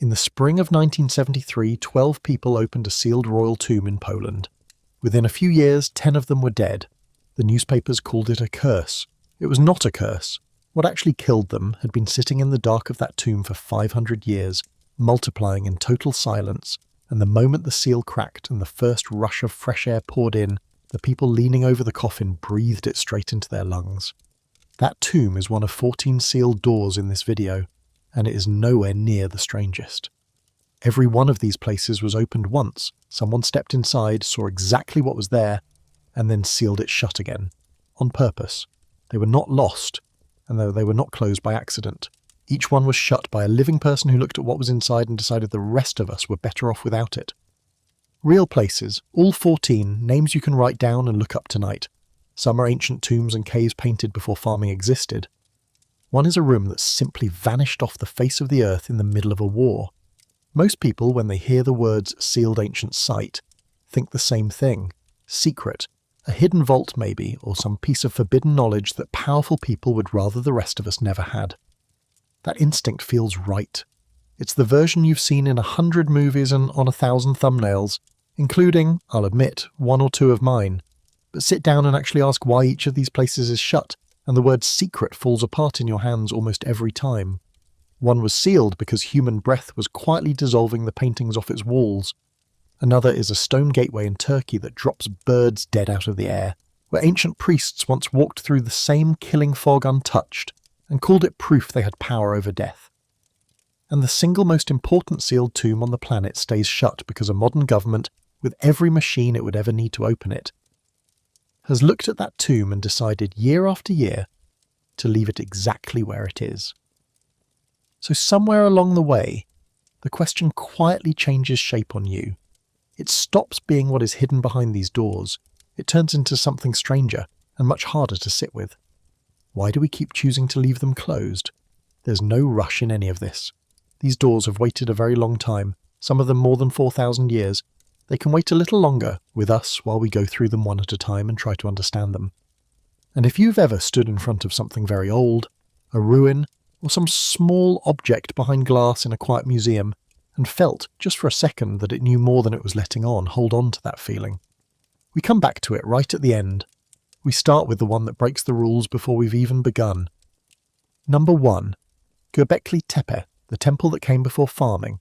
In the spring of 1973, 12 people opened a sealed royal tomb in Poland. Within a few years, 10 of them were dead. The newspapers called it a curse. It was not a curse. What actually killed them had been sitting in the dark of that tomb for 500 years, multiplying in total silence, and the moment the seal cracked and the first rush of fresh air poured in, the people leaning over the coffin breathed it straight into their lungs. That tomb is one of 14 sealed doors in this video, and it is nowhere near the strangest. Every one of these places was opened once, someone stepped inside, saw exactly what was there, and then sealed it shut again. On purpose. They were not lost, and though they were not closed by accident. Each one was shut by a living person who looked at what was inside and decided the rest of us were better off without it. Real places, all 14, names you can write down and look up tonight. Some are ancient tombs and caves painted before farming existed. One is a room that simply vanished off the face of the earth in the middle of a war. Most people, when they hear the words sealed ancient site, think the same thing. Secret. A hidden vault maybe, or some piece of forbidden knowledge that powerful people would rather the rest of us never had. That instinct feels right. It's the version you've seen in 100 movies and on 1,000 thumbnails, including, I'll admit, 1 or 2 of mine. But sit down and actually ask why each of these places is shut, and the word secret falls apart in your hands almost every time. One was sealed because human breath was quietly dissolving the paintings off its walls. Another is a stone gateway in Turkey that drops birds dead out of the air, where ancient priests once walked through the same killing fog untouched, and called it proof they had power over death. And the single most important sealed tomb on the planet stays shut because a modern government, with every machine it would ever need to open it, has looked at that tomb and decided year after year to leave it exactly where it is. So somewhere along the way, the question quietly changes shape on you. It stops being what is hidden behind these doors. It turns into something stranger and much harder to sit with. Why do we keep choosing to leave them closed? There's no rush in any of this. These doors have waited a very long time, some of them more than 4,000 years. They can wait a little longer with us while we go through them one at a time and try to understand them. And if you've ever stood in front of something very old, a ruin, or some small object behind glass in a quiet museum, and felt, just for a second, that it knew more than it was letting on, hold on to that feeling. We come back to it right at the end. We start with the one that breaks the rules before we've even begun. Number 1. Göbekli Tepe, the temple that came before farming.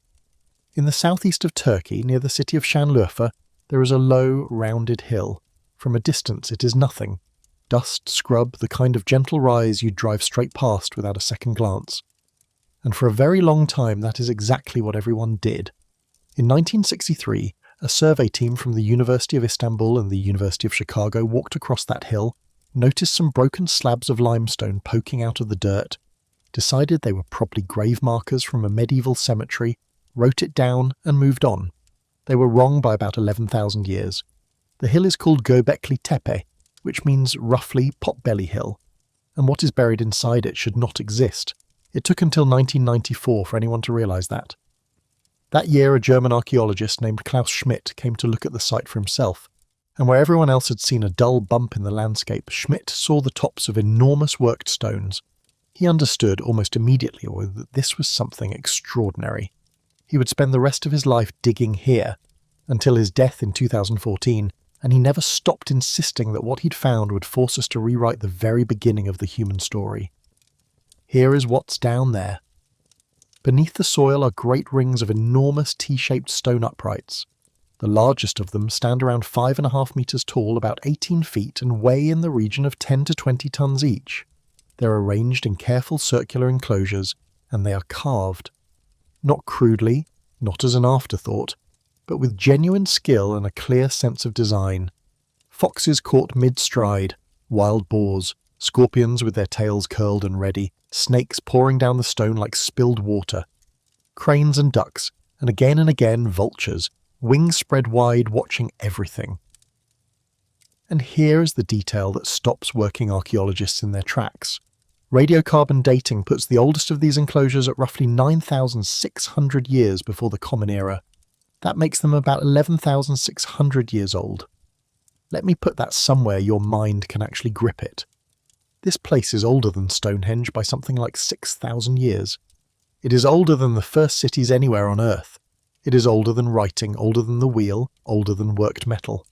In the southeast of Turkey, near the city of Şanlıurfa, there is a low, rounded hill. From a distance it is nothing. Dust, scrub, the kind of gentle rise you'd drive straight past without a second glance. And for a very long time that is exactly what everyone did. In 1963, a survey team from the University of Istanbul and the University of Chicago walked across that hill, noticed some broken slabs of limestone poking out of the dirt, decided they were probably grave markers from a medieval cemetery, wrote it down and moved on. They were wrong by about 11,000 years. The hill is called Göbekli Tepe, which means roughly Potbelly Hill, and what is buried inside it should not exist. It took until 1994 for anyone to realise that. That year a German archaeologist named Klaus Schmidt came to look at the site for himself, and where everyone else had seen a dull bump in the landscape, Schmidt saw the tops of enormous worked stones. He understood almost immediately that this was something extraordinary. He would spend the rest of his life digging here, until his death in 2014, and he never stopped insisting that what he'd found would force us to rewrite the very beginning of the human story. Here is what's down there. Beneath the soil are great rings of enormous T-shaped stone uprights. The largest of them stand around 5.5 meters tall, about 18 feet, and weigh in the region of 10 to 20 tons each. They're arranged in careful circular enclosures, and they are carved. Not crudely, not as an afterthought, but with genuine skill and a clear sense of design. Foxes caught mid-stride, wild boars, scorpions with their tails curled and ready, snakes pouring down the stone like spilled water, cranes and ducks, and again vultures, wings spread wide, watching everything. And here is the detail that stops working archaeologists in their tracks. Radiocarbon dating puts the oldest of these enclosures at roughly 9,600 years before the Common Era. That makes them about 11,600 years old. Let me put that somewhere your mind can actually grip it. This place is older than Stonehenge by something like 6,000 years. It is older than the first cities anywhere on Earth. It is older than writing, older than the wheel, older than worked metal.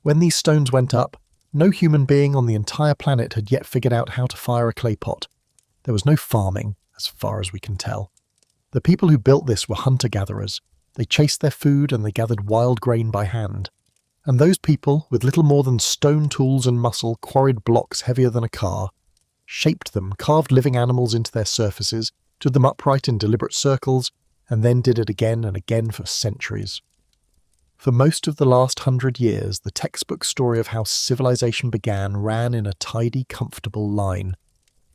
When these stones went up, no human being on the entire planet had yet figured out how to fire a clay pot. There was no farming, as far as we can tell. The people who built this were hunter-gatherers. They chased their food and they gathered wild grain by hand. And those people, with little more than stone tools and muscle, quarried blocks heavier than a car, shaped them, carved living animals into their surfaces, stood them upright in deliberate circles, and then did it again and again for centuries. For most of the last 100 years, the textbook story of how civilization began ran in a tidy, comfortable line.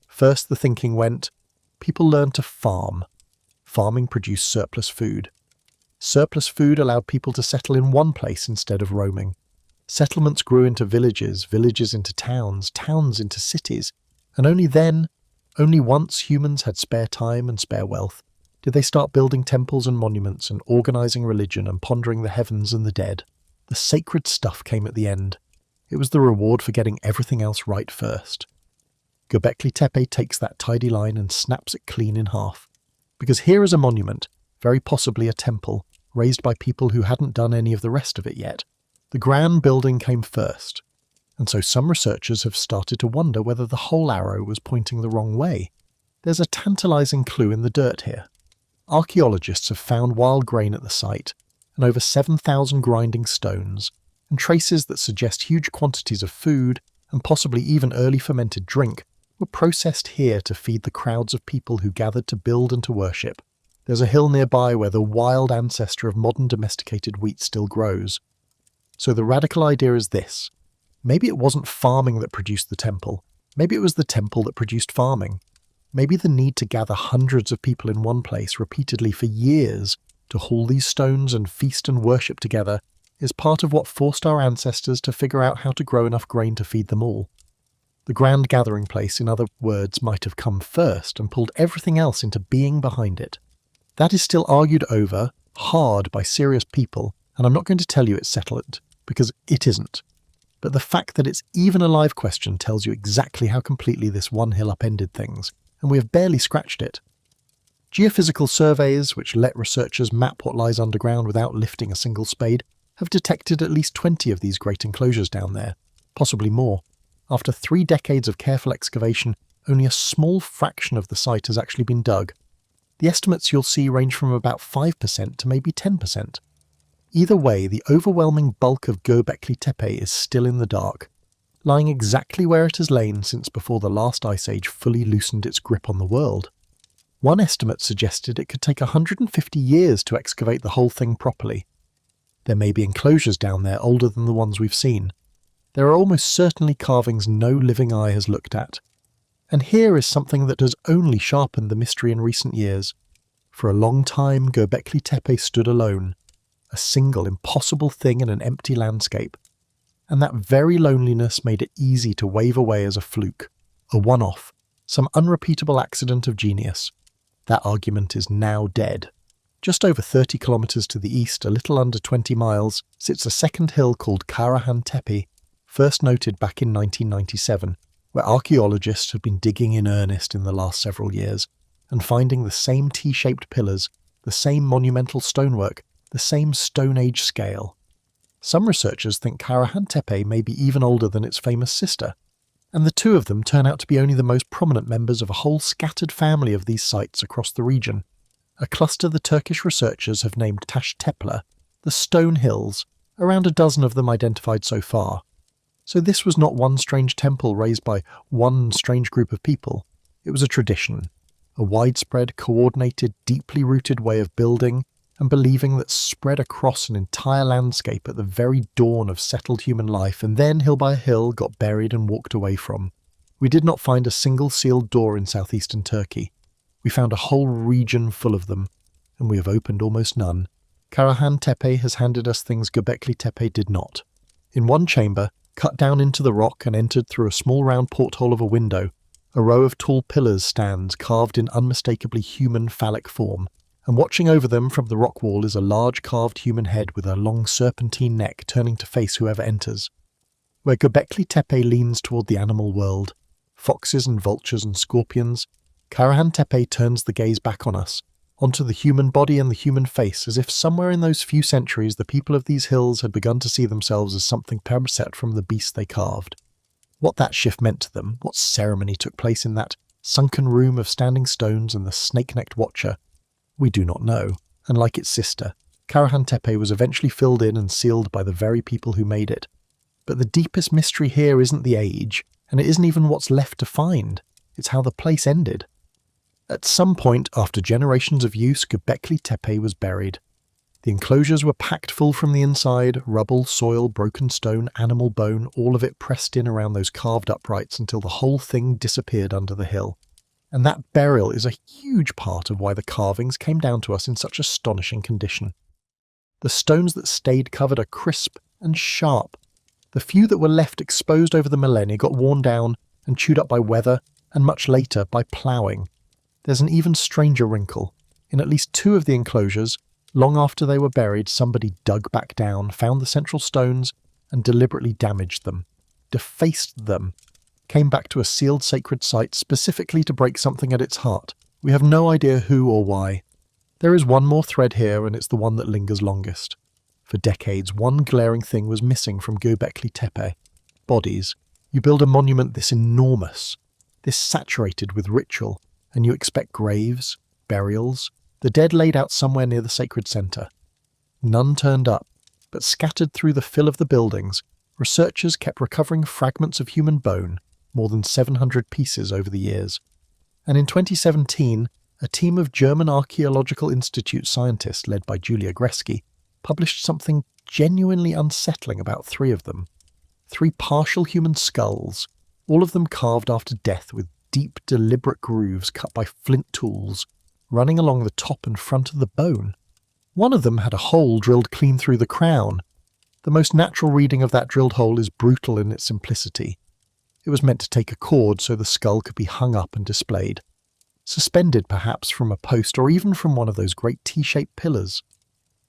First, the thinking went, people learned to farm. Farming produced surplus food. Surplus food allowed people to settle in one place instead of roaming. Settlements grew into villages, villages into towns, towns into cities, and only then, only once humans had spare time and spare wealth, did they start building temples and monuments and organizing religion and pondering the heavens and the dead. The sacred stuff came at the end. It was the reward for getting everything else right first. Göbekli Tepe takes that tidy line and snaps it clean in half. Because here is a monument, very possibly a temple, raised by people who hadn't done any of the rest of it yet. The grand building came first, and so some researchers have started to wonder whether the whole arrow was pointing the wrong way. There's a tantalizing clue in the dirt here. Archaeologists have found wild grain at the site, and over 7,000 grinding stones, and traces that suggest huge quantities of food, and possibly even early fermented drink, were processed here to feed the crowds of people who gathered to build and to worship. There's a hill nearby where the wild ancestor of modern domesticated wheat still grows. So the radical idea is this. Maybe it wasn't farming that produced the temple. Maybe it was the temple that produced farming. Maybe the need to gather hundreds of people in one place repeatedly for years to haul these stones and feast and worship together is part of what forced our ancestors to figure out how to grow enough grain to feed them all. The grand gathering place, in other words, might have come first and pulled everything else into being behind it. That is still argued over, hard by serious people, and I'm not going to tell you it's settled, because it isn't. But the fact that it's even a live question tells you exactly how completely this one hill upended things, and we have barely scratched it. Geophysical surveys, which let researchers map what lies underground without lifting a single spade, have detected at least 20 of these great enclosures down there, possibly more. After 3 decades of careful excavation, only a small fraction of the site has actually been dug. The estimates you'll see range from about 5% to maybe 10%. Either way, the overwhelming bulk of Göbekli Tepe is still in the dark, lying exactly where it has lain since before the last ice age fully loosened its grip on the world. One estimate suggested it could take 150 years to excavate the whole thing properly. There may be enclosures down there older than the ones we've seen. There are almost certainly carvings no living eye has looked at. And here is something that has only sharpened the mystery in recent years. For a long time, Göbekli Tepe stood alone, a single impossible thing in an empty landscape. And that very loneliness made it easy to wave away as a fluke, a one-off, some unrepeatable accident of genius. That argument is now dead. Just over 30 kilometres to the east, a little under 20 miles, sits a second hill called Karahan Tepe, first noted back in 1997, where archaeologists have been digging in earnest in the last several years, and finding the same T-shaped pillars, the same monumental stonework, the same Stone Age scale. Some researchers think Karahan Tepe may be even older than its famous sister, and the two of them turn out to be only the most prominent members of a whole scattered family of these sites across the region, a cluster the Turkish researchers have named Taş Tepeler, the Stone Hills, around a dozen of them identified so far. So this was not one strange temple raised by one strange group of people. It was a tradition, a widespread, coordinated, deeply rooted way of building and believing that spread across an entire landscape at the very dawn of settled human life, and then, hill by hill, got buried and walked away from. We did not find a single sealed door in southeastern Turkey. We found a whole region full of them, and we have opened almost none. Karahan Tepe has handed us things Göbekli Tepe did not. In one chamber, cut down into the rock and entered through a small round porthole of a window, a row of tall pillars stands carved in unmistakably human phallic form, and watching over them from the rock wall is a large carved human head with a long serpentine neck turning to face whoever enters. Where Göbekli Tepe leans toward the animal world, foxes and vultures and scorpions, Karahan Tepe turns the gaze back on us, onto the human body and the human face, as if somewhere in those few centuries the people of these hills had begun to see themselves as something percent from the beast they carved. What that shift meant to them, what ceremony took place in that sunken room of standing stones and the snake-necked watcher, we do not know, and like its sister, Karahan Tepe was eventually filled in and sealed by the very people who made it. But the deepest mystery here isn't the age, and it isn't even what's left to find, it's how the place ended. At some point after generations of use, Göbekli Tepe was buried. The enclosures were packed full from the inside, rubble, soil, broken stone, animal bone, all of it pressed in around those carved uprights until the whole thing disappeared under the hill. And that burial is a huge part of why the carvings came down to us in such astonishing condition. The stones that stayed covered are crisp and sharp. The few that were left exposed over the millennia got worn down and chewed up by weather, and much later by ploughing. There's an even stranger wrinkle. In at least 2 of the enclosures, long after they were buried, somebody dug back down, found the central stones, and deliberately damaged them, defaced them, came back to a sealed sacred site specifically to break something at its heart. We have no idea who or why. There is one more thread here, and it's the one that lingers longest. For decades, one glaring thing was missing from Göbekli Tepe. Bodies. You build a monument this enormous, this saturated with ritual, and you expect graves, burials, the dead laid out somewhere near the sacred centre. None turned up, but scattered through the fill of the buildings, researchers kept recovering fragments of human bone, more than 700 pieces over the years. And in 2017, a team of German Archaeological Institute scientists led by Julia Gresky published something genuinely unsettling about 3 of them. 3 partial human skulls, all of them carved after death with deep, deliberate grooves cut by flint tools, running along the top and front of the bone. One of them had a hole drilled clean through the crown. The most natural reading of that drilled hole is brutal in its simplicity. It was meant to take a cord so the skull could be hung up and displayed. Suspended perhaps from a post or even from one of those great T-shaped pillars.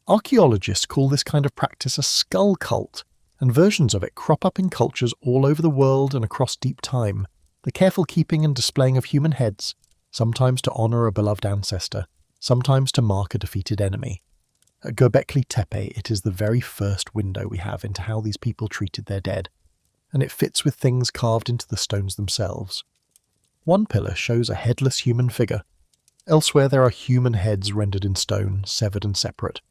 Archaeologists call this kind of practice a skull cult, and versions of it crop up in cultures all over the world and across deep time. The careful keeping and displaying of human heads, sometimes to honour a beloved ancestor, sometimes to mark a defeated enemy. At Göbekli Tepe, it is the very first window we have into how these people treated their dead, and it fits with things carved into the stones themselves. One pillar shows a headless human figure. Elsewhere there are human heads rendered in stone, severed and separate.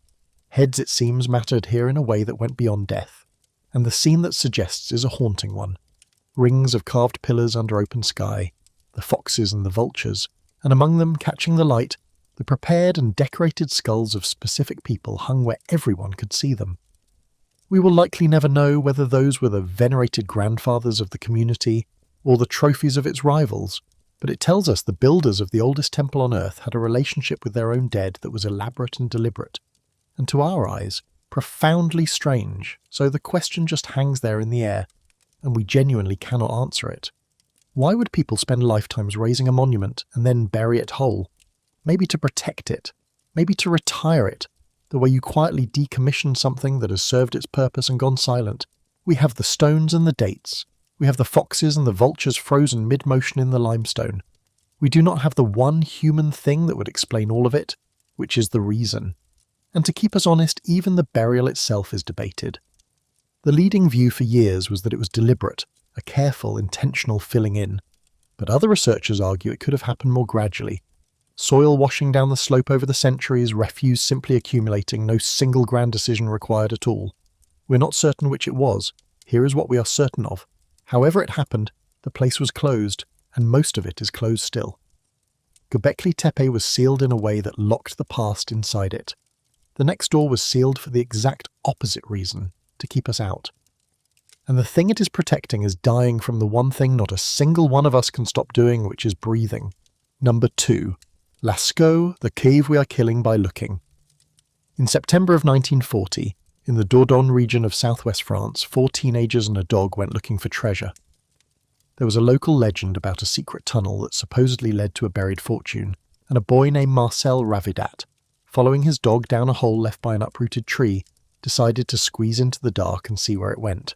Heads, it seems, mattered here in a way that went beyond death, and the scene that suggests is a haunting one. Rings of carved pillars under open sky, the foxes and the vultures, and among them, catching the light, the prepared and decorated skulls of specific people hung where everyone could see them. We will likely never know whether those were the venerated grandfathers of the community or the trophies of its rivals, but it tells us the builders of the oldest temple on earth had a relationship with their own dead that was elaborate and deliberate, and to our eyes, profoundly strange, so the question just hangs there in the air, and we genuinely cannot answer it. Why would people spend lifetimes raising a monument and then bury it whole? Maybe to protect it, maybe to retire it, the way you quietly decommission something that has served its purpose and gone silent. We have the stones and the dates. We have the foxes and the vultures frozen mid-motion in the limestone. We do not have the one human thing that would explain all of it, which is the reason. And to keep us honest, even the burial itself is debated. The leading view for years was that it was deliberate, a careful, intentional filling in. But other researchers argue it could have happened more gradually. Soil washing down the slope over the centuries, refuse simply accumulating, no single grand decision required at all. We're not certain which it was. Here is what we are certain of. However it happened, the place was closed, and most of it is closed still. Göbekli Tepe was sealed in a way that locked the past inside it. The next door was sealed for the exact opposite reason, to keep us out. And the thing it is protecting is dying from the one thing not a single one of us can stop doing, which is breathing. Number 2. Lascaux, the cave we are killing by looking. In September of 1940, in the Dordogne region of southwest France, 4 teenagers and a dog went looking for treasure. There was a local legend about a secret tunnel that supposedly led to a buried fortune, and a boy named Marcel Ravidat, following his dog down a hole left by an uprooted tree, decided to squeeze into the dark and see where it went.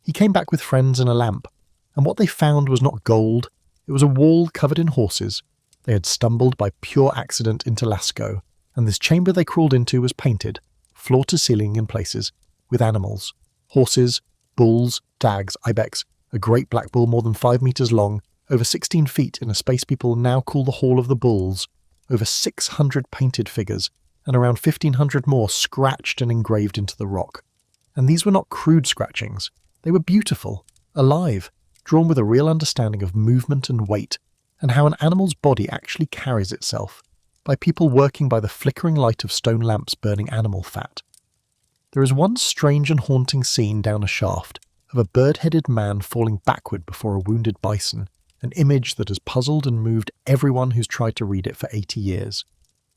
He came back with friends and a lamp, and what they found was not gold, it was a wall covered in horses, They had stumbled by pure accident into Lascaux, and this chamber they crawled into was painted, floor to ceiling in places, with animals. Horses, bulls, dags, ibex, a great black bull more than 5 meters long, over 16 feet in a space people now call the Hall of the Bulls, over 600 painted figures, and around 1,500 more scratched and engraved into the rock. And these were not crude scratchings. They were beautiful, alive, drawn with a real understanding of movement and weight, and how an animal's body actually carries itself, by people working by the flickering light of stone lamps burning animal fat. There is one strange and haunting scene down a shaft of a bird-headed man falling backward before a wounded bison, an image that has puzzled and moved everyone who's tried to read it for 80 years.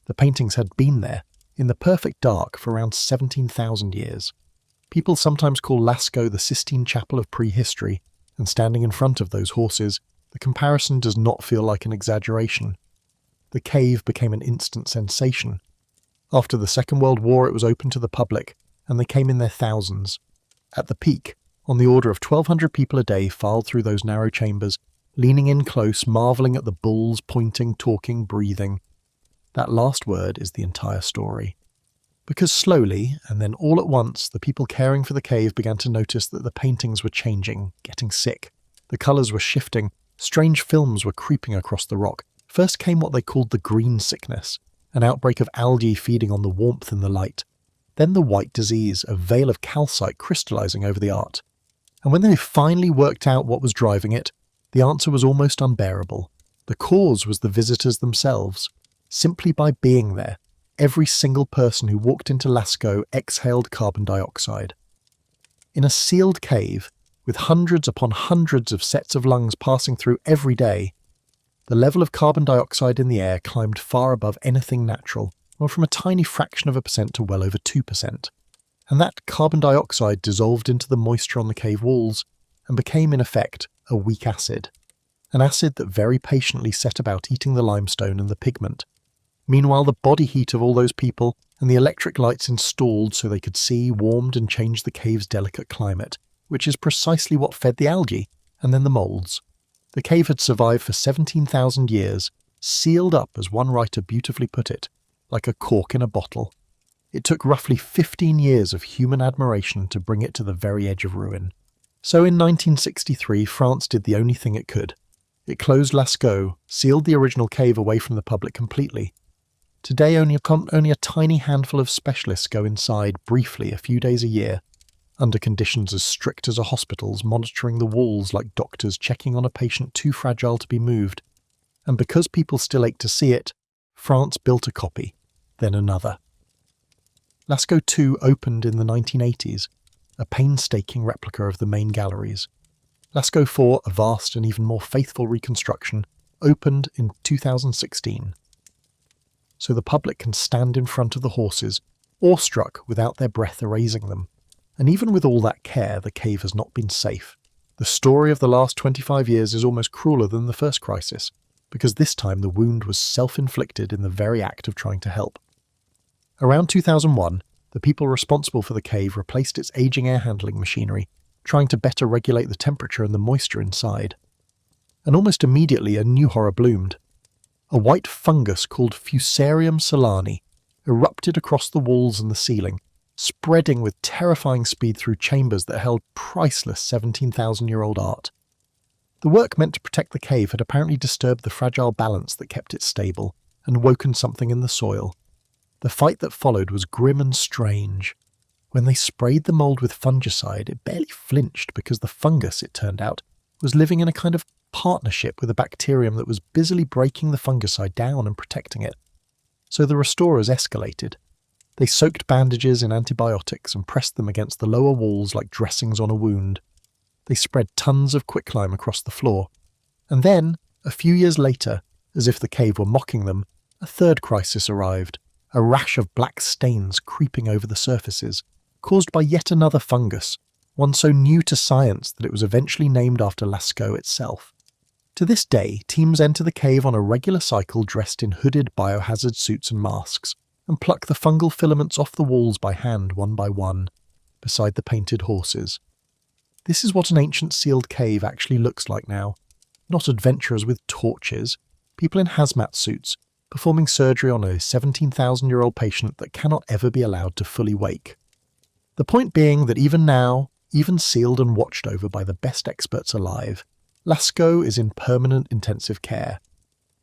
The paintings had been there, in the perfect dark, for around 17,000 years. People sometimes call Lascaux the Sistine Chapel of prehistory, and standing in front of those horses, the comparison does not feel like an exaggeration. The cave became an instant sensation. After the Second World War, it was open to the public, and they came in their thousands. At the peak, on the order of 1,200 people a day filed through those narrow chambers, leaning in close, marvelling at the bulls, pointing, talking, breathing. That last word is the entire story. Because slowly, and then all at once, the people caring for the cave began to notice that the paintings were changing, getting sick. The colours were shifting, strange films were creeping across the rock. First came what they called the green sickness, an outbreak of algae feeding on the warmth and the light. Then the white disease, a veil of calcite crystallising over the art. And when they finally worked out what was driving it, the answer was almost unbearable. The cause was the visitors themselves. Simply by being there, every single person who walked into Lascaux exhaled carbon dioxide. In a sealed cave, with hundreds upon hundreds of sets of lungs passing through every day, the level of carbon dioxide in the air climbed far above anything natural, or from a tiny fraction of a percent to well over 2%. And that carbon dioxide dissolved into the moisture on the cave walls and became, in effect, a weak acid. An acid that very patiently set about eating the limestone and the pigment. Meanwhile, the body heat of all those people and the electric lights installed so they could see, warmed and changed the cave's delicate climate, which is precisely what fed the algae, and then the moulds. The cave had survived for 17,000 years, sealed up, as one writer beautifully put it, like a cork in a bottle. It took roughly 15 years of human admiration to bring it to the very edge of ruin. So in 1963, France did the only thing it could. It closed Lascaux, sealed the original cave away from the public completely. Today, only a tiny handful of specialists go inside briefly a few days a year, under conditions as strict as a hospital's, monitoring the walls like doctors checking on a patient too fragile to be moved. And because people still ache to see it, France built a copy, then another. Lascaux II opened in the 1980s, a painstaking replica of the main galleries. Lascaux IV, a vast and even more faithful reconstruction, opened in 2016. So the public can stand in front of the horses, awestruck without their breath erasing them. And even with all that care, the cave has not been safe. The story of the last 25 years is almost crueler than the first crisis, because this time the wound was self-inflicted in the very act of trying to help. Around 2001, the people responsible for the cave replaced its aging air handling machinery, trying to better regulate the temperature and the moisture inside. And almost immediately a new horror bloomed. A white fungus called Fusarium solani erupted across the walls and the ceiling, spreading with terrifying speed through chambers that held priceless 17,000-year-old art. The work meant to protect the cave had apparently disturbed the fragile balance that kept it stable and woken something in the soil. The fight that followed was grim and strange. When they sprayed the mould with fungicide, it barely flinched because the fungus, it turned out, was living in a kind of partnership with a bacterium that was busily breaking the fungicide down and protecting it. So the restorers escalated. They soaked bandages in antibiotics and pressed them against the lower walls like dressings on a wound. They spread tons of quicklime across the floor. And then, a few years later, as if the cave were mocking them, a third crisis arrived, a rash of black stains creeping over the surfaces, caused by yet another fungus, one so new to science that it was eventually named after Lascaux itself. To this day, teams enter the cave on a regular cycle dressed in hooded biohazard suits and masks, and pluck the fungal filaments off the walls by hand one by one, beside the painted horses. This is what an ancient sealed cave actually looks like now. Not adventurers with torches, people in hazmat suits, performing surgery on a 17,000-year-old patient that cannot ever be allowed to fully wake. The point being that even now, even sealed and watched over by the best experts alive, Lascaux is in permanent intensive care.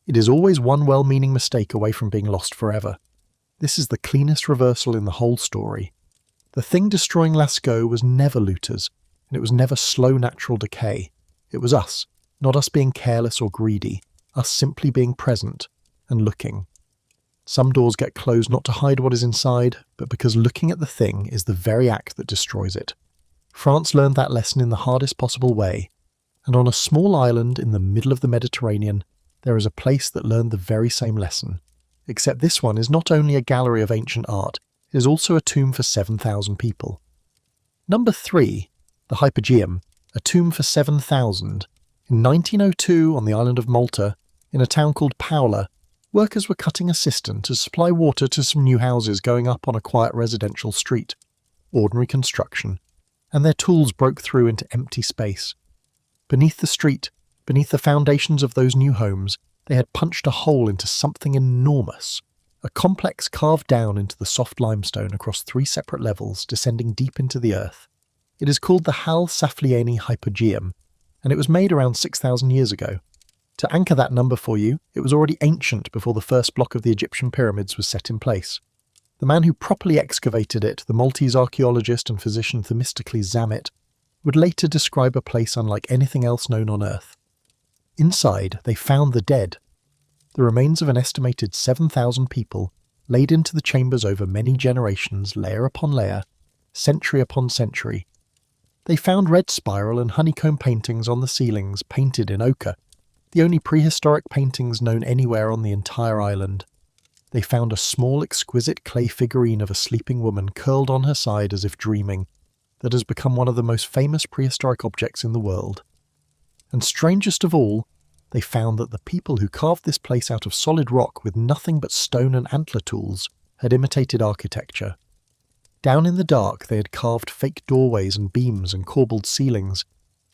It is always one well-meaning mistake away from being lost forever. This is the cleanest reversal in the whole story. The thing destroying Lascaux was never looters, and it was never slow natural decay. It was us, not us being careless or greedy, us simply being present and looking. Some doors get closed not to hide what is inside, but because looking at the thing is the very act that destroys it. France learned that lesson in the hardest possible way, and on a small island in the middle of the Mediterranean, there is a place that learned the very same lesson. Except this one is not only a gallery of ancient art, it is also a tomb for 7,000 people. Number 3, the Hypogeum, a tomb for 7,000. In 1902, on the island of Malta, in a town called Paola, workers were cutting a cistern to supply water to some new houses going up on a quiet residential street. Ordinary construction. And their tools broke through into empty space. Beneath the street, beneath the foundations of those new homes, they had punched a hole into something enormous. A complex carved down into the soft limestone across 3 separate levels, descending deep into the earth. It is called the Hal Saflieni Hypogeum, and it was made around 6,000 years ago. To anchor that number for you, it was already ancient before the first block of the Egyptian pyramids was set in place. The man who properly excavated it, the Maltese archaeologist and physician Themistocles Zammit, would later describe a place unlike anything else known on Earth. Inside, they found the dead, the remains of an estimated 7,000 people, laid into the chambers over many generations, layer upon layer, century upon century. They found red spiral and honeycomb paintings on the ceilings, painted in ochre, the only prehistoric paintings known anywhere on the entire island. They found a small, exquisite clay figurine of a sleeping woman curled on her side as if dreaming, that has become one of the most famous prehistoric objects in the world. And strangest of all, they found that the people who carved this place out of solid rock with nothing but stone and antler tools had imitated architecture. Down in the dark they had carved fake doorways and beams and corbelled ceilings,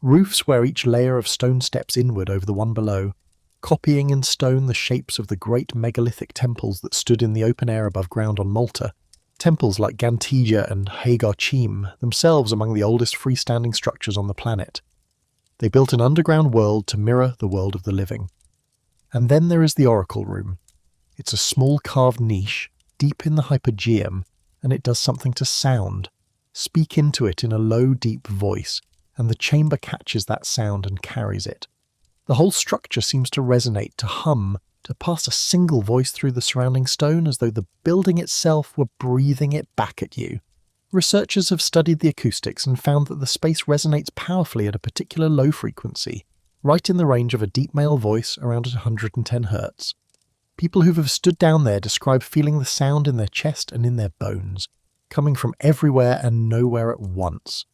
roofs where each layer of stone steps inward over the one below, copying in stone the shapes of the great megalithic temples that stood in the open air above ground on Malta, temples like Gantija and Hagar Chim, themselves among the oldest freestanding structures on the planet. They built an underground world to mirror the world of the living. And then there is the Oracle Room. It's a small carved niche, deep in the Hypogeum, and it does something to sound. Speak into it in a low, deep voice, and the chamber catches that sound and carries it. The whole structure seems to resonate, to hum, to pass a single voice through the surrounding stone as though the building itself were breathing it back at you. Researchers have studied the acoustics and found that the space resonates powerfully at a particular low frequency, right in the range of a deep male voice around at 110 Hz. People who have stood down there describe feeling the sound in their chest and in their bones, coming from everywhere and nowhere at once.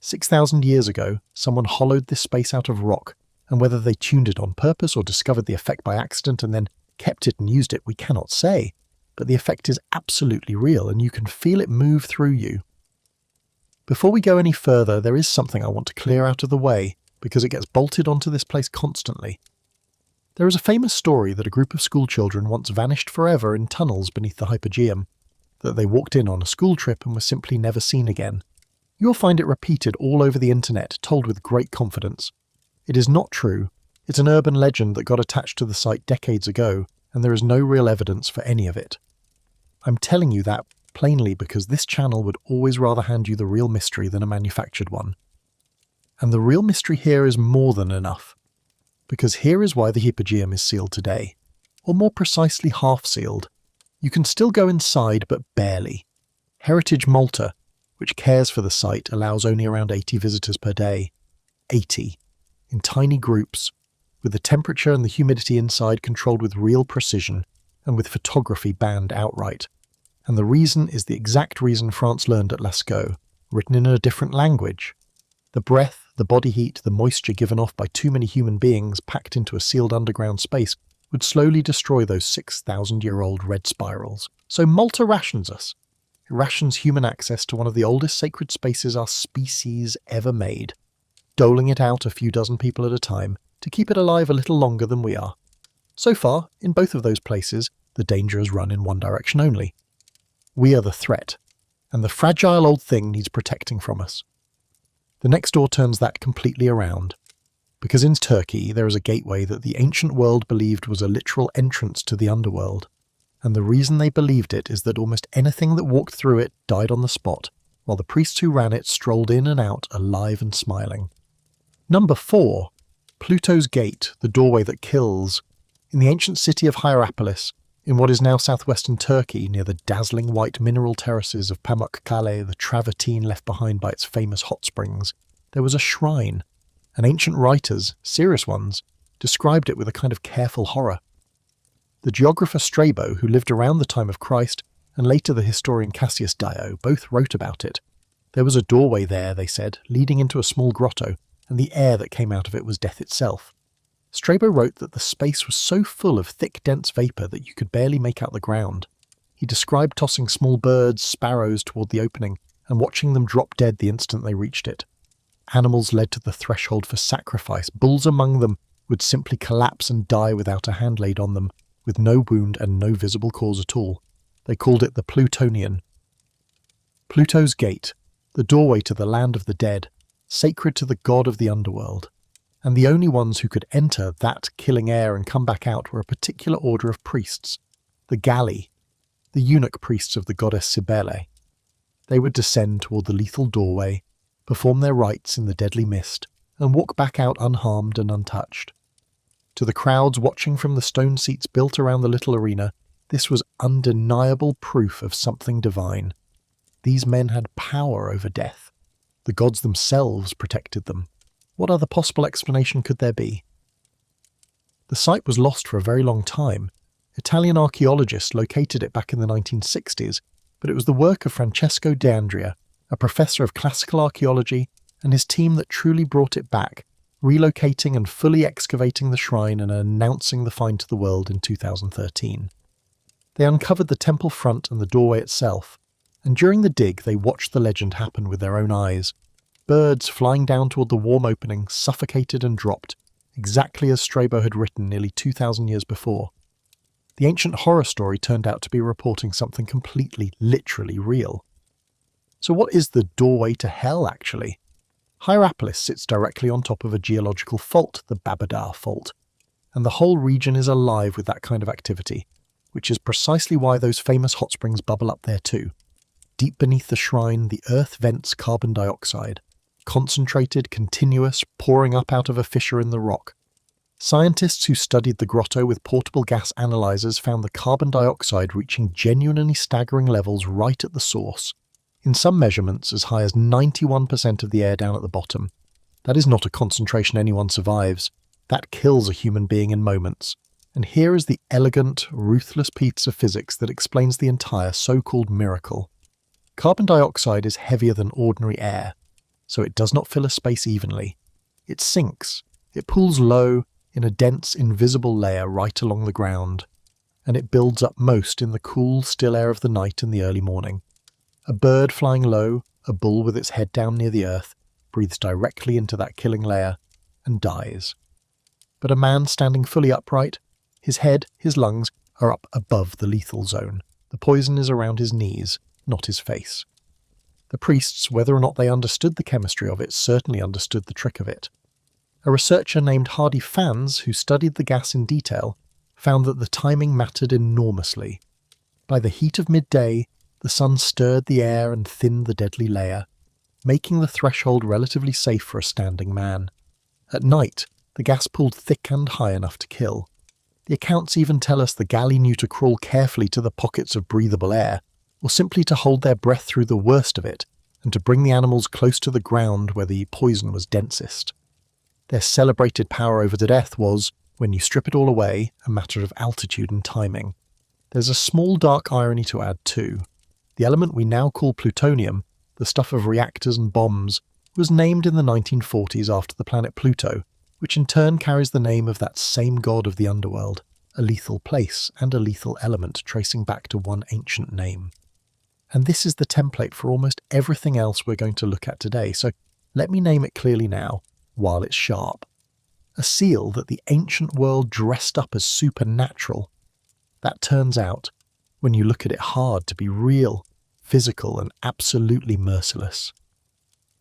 6,000 years ago, someone hollowed this space out of rock, and whether they tuned it on purpose or discovered the effect by accident and then kept it and used it, we cannot say. But the effect is absolutely real, and you can feel it move through you. Before we go any further, there is something I want to clear out of the way, because it gets bolted onto this place constantly. There is a famous story that a group of schoolchildren once vanished forever in tunnels beneath the Hypogeum, that they walked in on a school trip and were simply never seen again. You'll find it repeated all over the internet, told with great confidence. It is not true. It's an urban legend that got attached to the site decades ago, and there is no real evidence for any of it. I'm telling you that plainly because this channel would always rather hand you the real mystery than a manufactured one. And the real mystery here is more than enough. Because here is why the Hypogeum is sealed today. Or more precisely half-sealed. You can still go inside, but barely. Heritage Malta, which cares for the site, allows only around 80 visitors per day. 80. In tiny groups, with the temperature and the humidity inside controlled with real precision, and with photography banned outright. And the reason is the exact reason France learned at Lascaux, written in a different language. The breath, the body heat, the moisture given off by too many human beings packed into a sealed underground space would slowly destroy those 6,000-year-old red spirals. So Malta rations us. It rations human access to one of the oldest sacred spaces our species ever made, doling it out a few dozen people at a time to keep it alive a little longer than we are. So far, in both of those places, the danger has run in one direction only. We are the threat, and the fragile old thing needs protecting from us. The next door turns that completely around, because in Turkey there is a gateway that the ancient world believed was a literal entrance to the underworld, and the reason they believed it is that almost anything that walked through it died on the spot, while the priests who ran it strolled in and out alive and smiling. Number 4. Pluto's Gate, the doorway that kills. In the ancient city of Hierapolis, in what is now southwestern Turkey, near the dazzling white mineral terraces of Pamukkale, the travertine left behind by its famous hot springs, there was a shrine, and ancient writers, serious ones, described it with a kind of careful horror. The geographer Strabo, who lived around the time of Christ, and later the historian Cassius Dio, both wrote about it. There was a doorway there, they said, leading into a small grotto, and the air that came out of it was death itself. Strabo wrote that the space was so full of thick, dense vapour that you could barely make out the ground. He described tossing small birds, sparrows, toward the opening, and watching them drop dead the instant they reached it. Animals led to the threshold for sacrifice. Bulls among them would simply collapse and die without a hand laid on them, with no wound and no visible cause at all. They called it the Plutonian. Pluto's Gate, the doorway to the land of the dead, sacred to the god of the underworld. And the only ones who could enter that killing air and come back out were a particular order of priests, the Galli, the eunuch priests of the goddess Cybele. They would descend toward the lethal doorway, perform their rites in the deadly mist, and walk back out unharmed and untouched. To the crowds watching from the stone seats built around the little arena, this was undeniable proof of something divine. These men had power over death. The gods themselves protected them. What other possible explanation could there be? The site was lost for a very long time. Italian archaeologists located it back in the 1960s, but it was the work of Francesco D'Andrea, a professor of classical archaeology, and his team that truly brought it back, relocating and fully excavating the shrine and announcing the find to the world in 2013. They uncovered the temple front and the doorway itself, and during the dig they watched the legend happen with their own eyes. Birds flying down toward the warm opening suffocated and dropped, exactly as Strabo had written nearly 2,000 years before. The ancient horror story turned out to be reporting something completely, literally real. So what is the doorway to hell, actually? Hierapolis sits directly on top of a geological fault, the Babadar Fault, and the whole region is alive with that kind of activity, which is precisely why those famous hot springs bubble up there too. Deep beneath the shrine, the earth vents carbon dioxide, concentrated, continuous, pouring up out of a fissure in the rock. Scientists who studied the grotto with portable gas analyzers found the carbon dioxide reaching genuinely staggering levels right at the source. In some measurements, as high as 91% of the air down at the bottom. That is not a concentration anyone survives. That kills a human being in moments. And here is the elegant, ruthless piece of physics that explains the entire so-called miracle. Carbon dioxide is heavier than ordinary air, so it does not fill a space evenly. It sinks. It pools low in a dense, invisible layer right along the ground, and it builds up most in the cool, still air of the night and the early morning. A bird flying low, a bull with its head down near the earth, breathes directly into that killing layer and dies. But a man standing fully upright, his head, his lungs, are up above the lethal zone. The poison is around his knees, not his face. The priests, whether or not they understood the chemistry of it, certainly understood the trick of it. A researcher named Hardy Fans, who studied the gas in detail, found that the timing mattered enormously. By the heat of midday, the sun stirred the air and thinned the deadly layer, making the threshold relatively safe for a standing man. At night, the gas pooled thick and high enough to kill. The accounts even tell us the galley knew to crawl carefully to the pockets of breathable air, or simply to hold their breath through the worst of it, and to bring the animals close to the ground where the poison was densest. Their celebrated power over the death was, when you strip it all away, a matter of altitude and timing. There's a small dark irony to add too. The element we now call plutonium, the stuff of reactors and bombs, was named in the 1940s after the planet Pluto, which in turn carries the name of that same god of the underworld, a lethal place and a lethal element tracing back to one ancient name. And this is the template for almost everything else we're going to look at today, so let me name it clearly now, while it's sharp. A seal that the ancient world dressed up as supernatural. That turns out, when you look at it hard, to be real, physical, and absolutely merciless.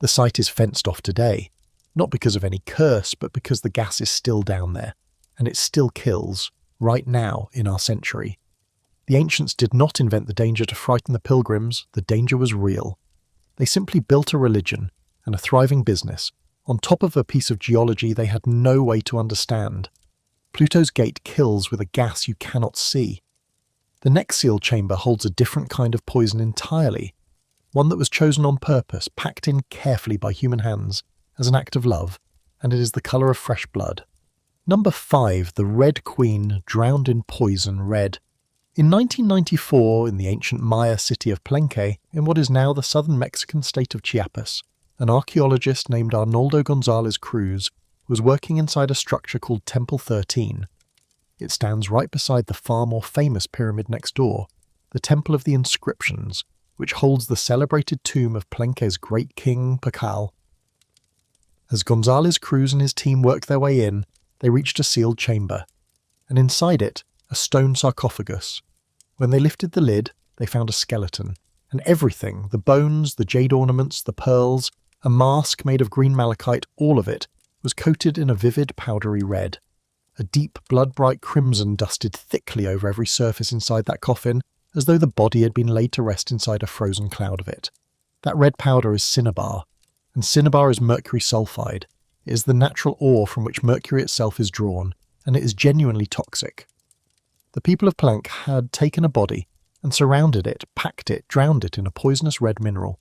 The site is fenced off today, not because of any curse, but because the gas is still down there, and it still kills, right now in our century. The ancients did not invent the danger to frighten the pilgrims, the danger was real. They simply built a religion and a thriving business on top of a piece of geology they had no way to understand. Pluto's gate kills with a gas you cannot see. The next sealed chamber holds a different kind of poison entirely, one that was chosen on purpose, packed in carefully by human hands as an act of love, and it is the colour of fresh blood. Number 5, the Red Queen, drowned in poison red. In 1994, in the ancient Maya city of Palenque, in what is now the southern Mexican state of Chiapas, an archaeologist named Arnoldo González Cruz was working inside a structure called Temple 13. It stands right beside the far more famous pyramid next door, the Temple of the Inscriptions, which holds the celebrated tomb of Palenque's great king Pakal. As González Cruz and his team worked their way in, they reached a sealed chamber, and inside it, a stone sarcophagus. When they lifted the lid, they found a skeleton, and everything, the bones, the jade ornaments, the pearls, a mask made of green malachite, all of it, was coated in a vivid powdery red. A deep, blood-bright crimson dusted thickly over every surface inside that coffin, as though the body had been laid to rest inside a frozen cloud of it. That red powder is cinnabar, and cinnabar is mercury sulfide. It is the natural ore from which mercury itself is drawn, and it is genuinely toxic. The people of Palenque had taken a body and surrounded it, packed it, drowned it in a poisonous red mineral.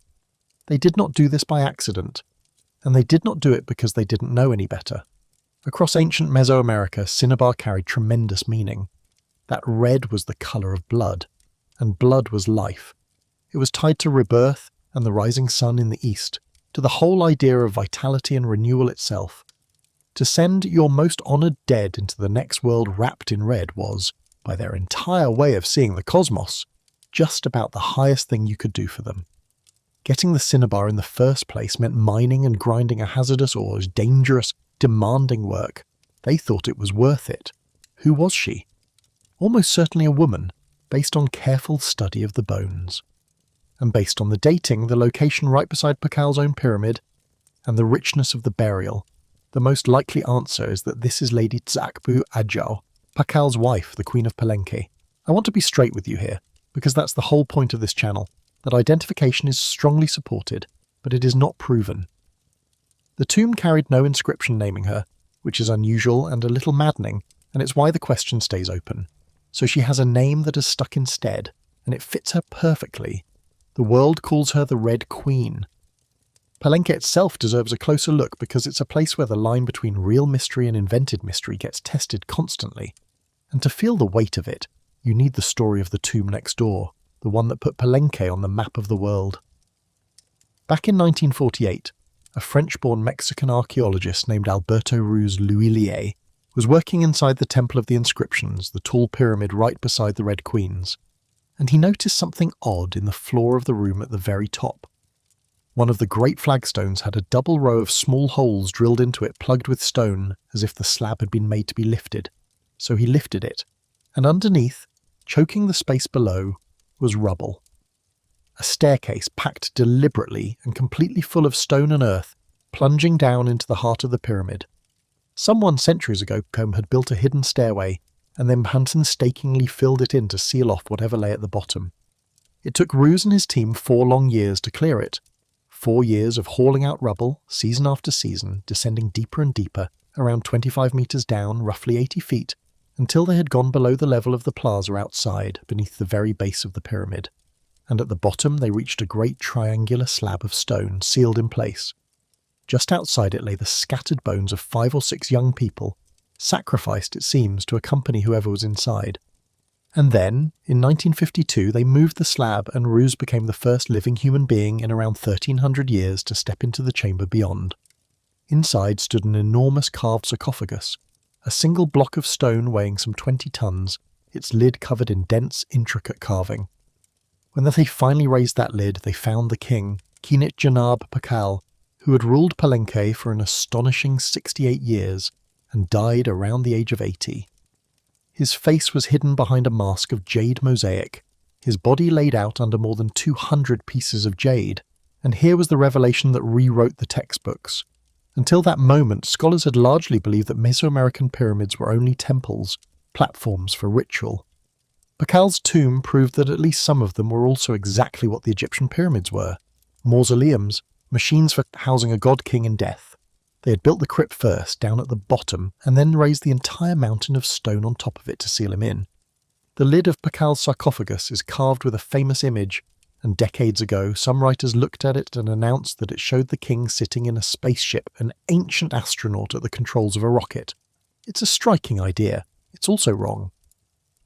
They did not do this by accident, and they did not do it because they didn't know any better. Across ancient Mesoamerica, cinnabar carried tremendous meaning. That red was the colour of blood, and blood was life. It was tied to rebirth and the rising sun in the east, to the whole idea of vitality and renewal itself. To send your most honoured dead into the next world wrapped in red was, by their entire way of seeing the cosmos, just about the highest thing you could do for them. Getting the cinnabar in the first place meant mining and grinding a hazardous ore as dangerous, demanding work. They thought it was worth it. Who was she? Almost certainly a woman, based on careful study of the bones. And based on the dating, the location right beside Pakal's own pyramid, and the richness of the burial, the most likely answer is that this is Lady Tzakbu Adjau, Pakal's wife, the Queen of Palenque. I want to be straight with you here, because that's the whole point of this channel, that identification is strongly supported, but it is not proven. The tomb carried no inscription naming her, which is unusual and a little maddening, and it's why the question stays open. So she has a name that has stuck instead, and it fits her perfectly. The world calls her the Red Queen. Palenque itself deserves a closer look because it's a place where the line between real mystery and invented mystery gets tested constantly. And to feel the weight of it, you need the story of the tomb next door, the one that put Palenque on the map of the world. Back in 1948, a French-born Mexican archaeologist named Alberto Ruz L'Huillier was working inside the Temple of the Inscriptions, the tall pyramid right beside the Red Queens, and he noticed something odd in the floor of the room at the very top. One of the great flagstones had a double row of small holes drilled into it, plugged with stone, as if the slab had been made to be lifted. So he lifted it, and underneath, choking the space below, was rubble. A staircase packed deliberately and completely full of stone and earth, plunging down into the heart of the pyramid. Someone centuries ago had built a hidden stairway, and then painstakingly filled it in to seal off whatever lay at the bottom. It took Ruz and his team 4 long years to clear it. 4 years of hauling out rubble, season after season, descending deeper and deeper, around 25 metres down, roughly 80 feet, until they had gone below the level of the plaza outside, beneath the very base of the pyramid. And at the bottom they reached a great triangular slab of stone, sealed in place. Just outside it lay the scattered bones of 5 or 6 young people, sacrificed, it seems, to accompany whoever was inside. And then, in 1952, they moved the slab and Ruz became the first living human being in around 1300 years to step into the chamber beyond. Inside stood an enormous carved sarcophagus, a single block of stone weighing some 20 tons, its lid covered in dense, intricate carving. When they finally raised that lid, they found the king, Qin Shi Huang, who had ruled Palenque for an astonishing 68 years, and died around the age of 80. His face was hidden behind a mask of jade mosaic, his body laid out under more than 200 pieces of jade, and here was the revelation that rewrote the textbooks. Until that moment, scholars had largely believed that Mesoamerican pyramids were only temples, platforms for ritual. Pakal's tomb proved that at least some of them were also exactly what the Egyptian pyramids were: mausoleums, machines for housing a god-king in death. They had built the crypt first, down at the bottom, and then raised the entire mountain of stone on top of it to seal him in. The lid of Pakal's sarcophagus is carved with a famous image, and decades ago some writers looked at it and announced that it showed the king sitting in a spaceship, an ancient astronaut at the controls of a rocket. It's a striking idea. It's also wrong.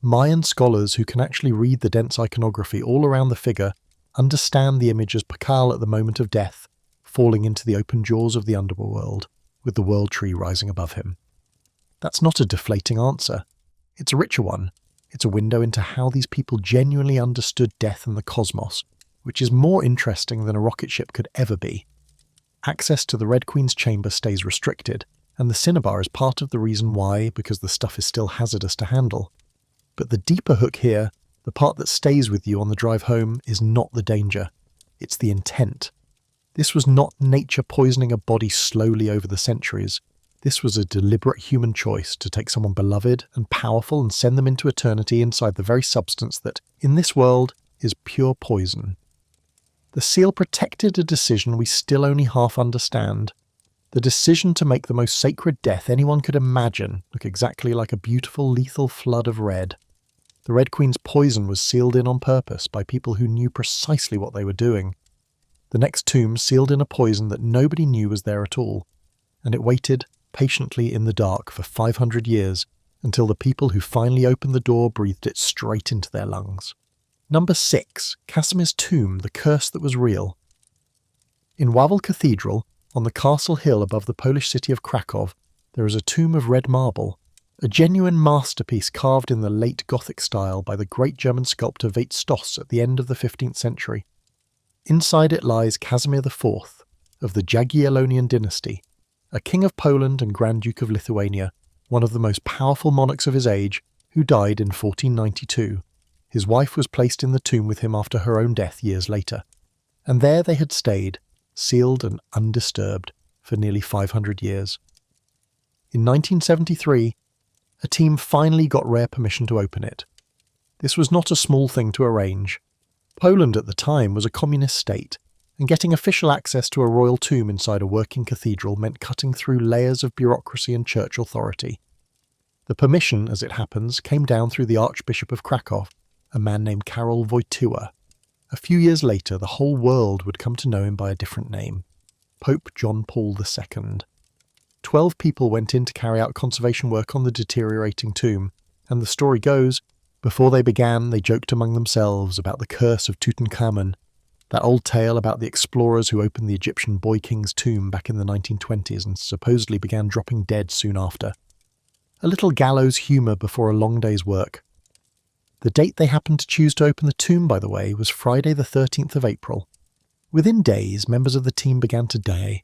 Mayan scholars who can actually read the dense iconography all around the figure understand the image as Pakal at the moment of death, falling into the open jaws of the underworld, with the world tree rising above him. That's not a deflating answer. It's a richer one. It's a window into how these people genuinely understood death and the cosmos, which is more interesting than a rocket ship could ever be. Access to the Red Queen's chamber stays restricted, and the cinnabar is part of the reason why, because the stuff is still hazardous to handle. But the deeper hook here, the part that stays with you on the drive home, is not the danger. It's the intent. This was not nature poisoning a body slowly over the centuries. This was a deliberate human choice to take someone beloved and powerful and send them into eternity inside the very substance that, in this world, is pure poison. The seal protected a decision we still only half understand. The decision to make the most sacred death anyone could imagine look exactly like a beautiful, lethal flood of red. The Red Queen's poison was sealed in on purpose by people who knew precisely what they were doing. The next tomb sealed in a poison that nobody knew was there at all, and it waited patiently in the dark for 500 years until the people who finally opened the door breathed it straight into their lungs. Number 6. Casimir's tomb, the curse that was real. In Wawel Cathedral, on the castle hill above the Polish city of Krakow, there is a tomb of red marble, a genuine masterpiece carved in the late Gothic style by the great German sculptor Veit Stoss at the end of the 15th century. Inside it lies Kazimierz IV of the Jagiellonian dynasty, a king of Poland and Grand Duke of Lithuania, one of the most powerful monarchs of his age, who died in 1492. His wife was placed in the tomb with him after her own death years later, and there they had stayed, sealed and undisturbed, for nearly 500 years. In 1973, a team finally got rare permission to open it. This was not a small thing to arrange. Poland at the time was a communist state, and getting official access to a royal tomb inside a working cathedral meant cutting through layers of bureaucracy and church authority. The permission, as it happens, came down through the Archbishop of Krakow, a man named Karol Wojtyła. A few years later, the whole world would come to know him by a different name, Pope John Paul II. 12 people went in to carry out conservation work on the deteriorating tomb, and the story goes, before they began, they joked among themselves about the curse of Tutankhamun, that old tale about the explorers who opened the Egyptian boy king's tomb back in the 1920s and supposedly began dropping dead soon after. A little gallows humour before a long day's work. The date they happened to choose to open the tomb, by the way, was Friday the 13th of April. Within days, members of the team began to die.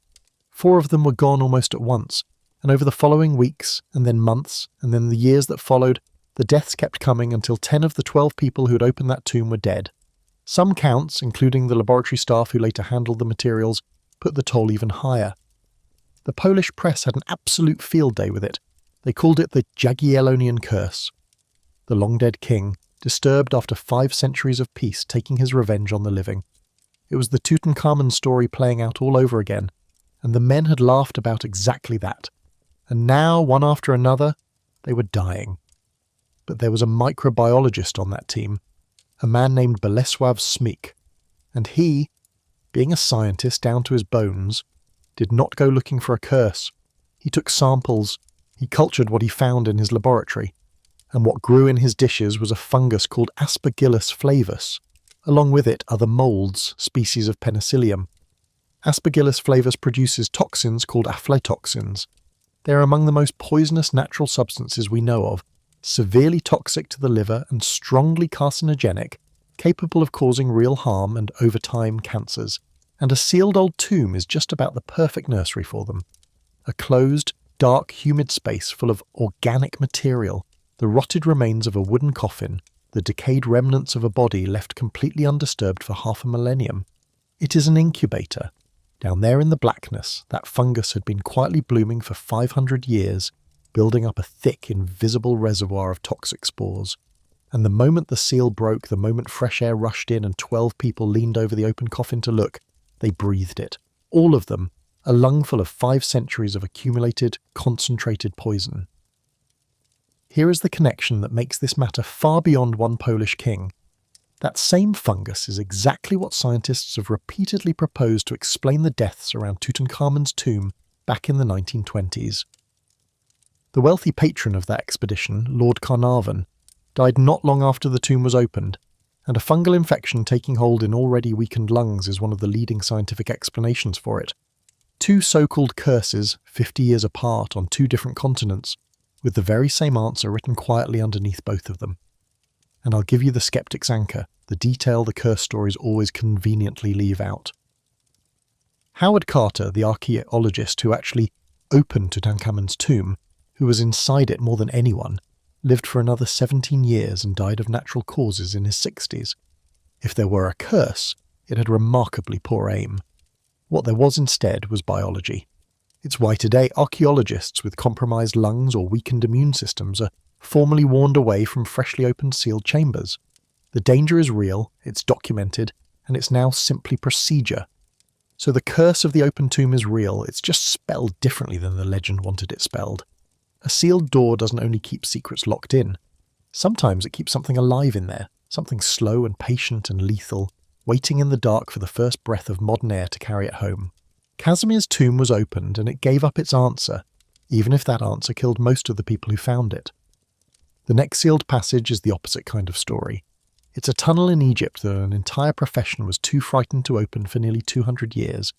4 of them were gone almost at once, and over the following weeks, and then months, and then the years that followed, the deaths kept coming until 10 of the 12 people who had opened that tomb were dead. Some counts, including the laboratory staff who later handled the materials, put the toll even higher. The Polish press had an absolute field day with it. They called it the Jagiellonian curse. The long-dead king, disturbed after 5 centuries of peace, taking his revenge on the living. It was the Tutankhamun story playing out all over again, and the men had laughed about exactly that. And now, one after another, they were dying. But there was a microbiologist on that team, a man named Bolesław Smyk, and he, being a scientist down to his bones, did not go looking for a curse. He took samples, he cultured what he found in his laboratory, and what grew in his dishes was a fungus called Aspergillus flavus, along with it other molds, species of penicillium. Aspergillus flavus produces toxins called aflatoxins. They are among the most poisonous natural substances we know of, severely toxic to the liver and strongly carcinogenic, capable of causing real harm and, over time, cancers. And a sealed old tomb is just about the perfect nursery for them. A closed, dark, humid space full of organic material, the rotted remains of a wooden coffin, the decayed remnants of a body left completely undisturbed for half a millennium. It is an incubator. Down there in the blackness, that fungus had been quietly blooming for 500 years, building up a thick, invisible reservoir of toxic spores. And the moment the seal broke, the moment fresh air rushed in and 12 people leaned over the open coffin to look, they breathed it. All of them, a lungful of 5 centuries of accumulated, concentrated poison. Here is the connection that makes this matter far beyond one Polish king. That same fungus is exactly what scientists have repeatedly proposed to explain the deaths around Tutankhamun's tomb back in the 1920s. The wealthy patron of that expedition, Lord Carnarvon, died not long after the tomb was opened, and a fungal infection taking hold in already weakened lungs is one of the leading scientific explanations for it. 2 so-called curses, 50 years apart on 2 different continents, with the very same answer written quietly underneath both of them. And I'll give you the skeptic's anchor, the detail the curse stories always conveniently leave out. Howard Carter, the archaeologist who actually opened Tutankhamun's tomb, who was inside it more than anyone, lived for another 17 years and died of natural causes in his 60s. If there were a curse, it had remarkably poor aim. What there was instead was biology. It's why today archaeologists with compromised lungs or weakened immune systems are formally warned away from freshly opened sealed chambers. The danger is real, it's documented, and it's now simply procedure. So the curse of the open tomb is real, it's just spelled differently than the legend wanted it spelled. A sealed door doesn't only keep secrets locked in. Sometimes it keeps something alive in there, something slow and patient and lethal, waiting in the dark for the first breath of modern air to carry it home. Kazimierz' tomb was opened and it gave up its answer, even if that answer killed most of the people who found it. The next sealed passage is the opposite kind of story. It's a tunnel in Egypt that an entire profession was too frightened to open for nearly 200 years,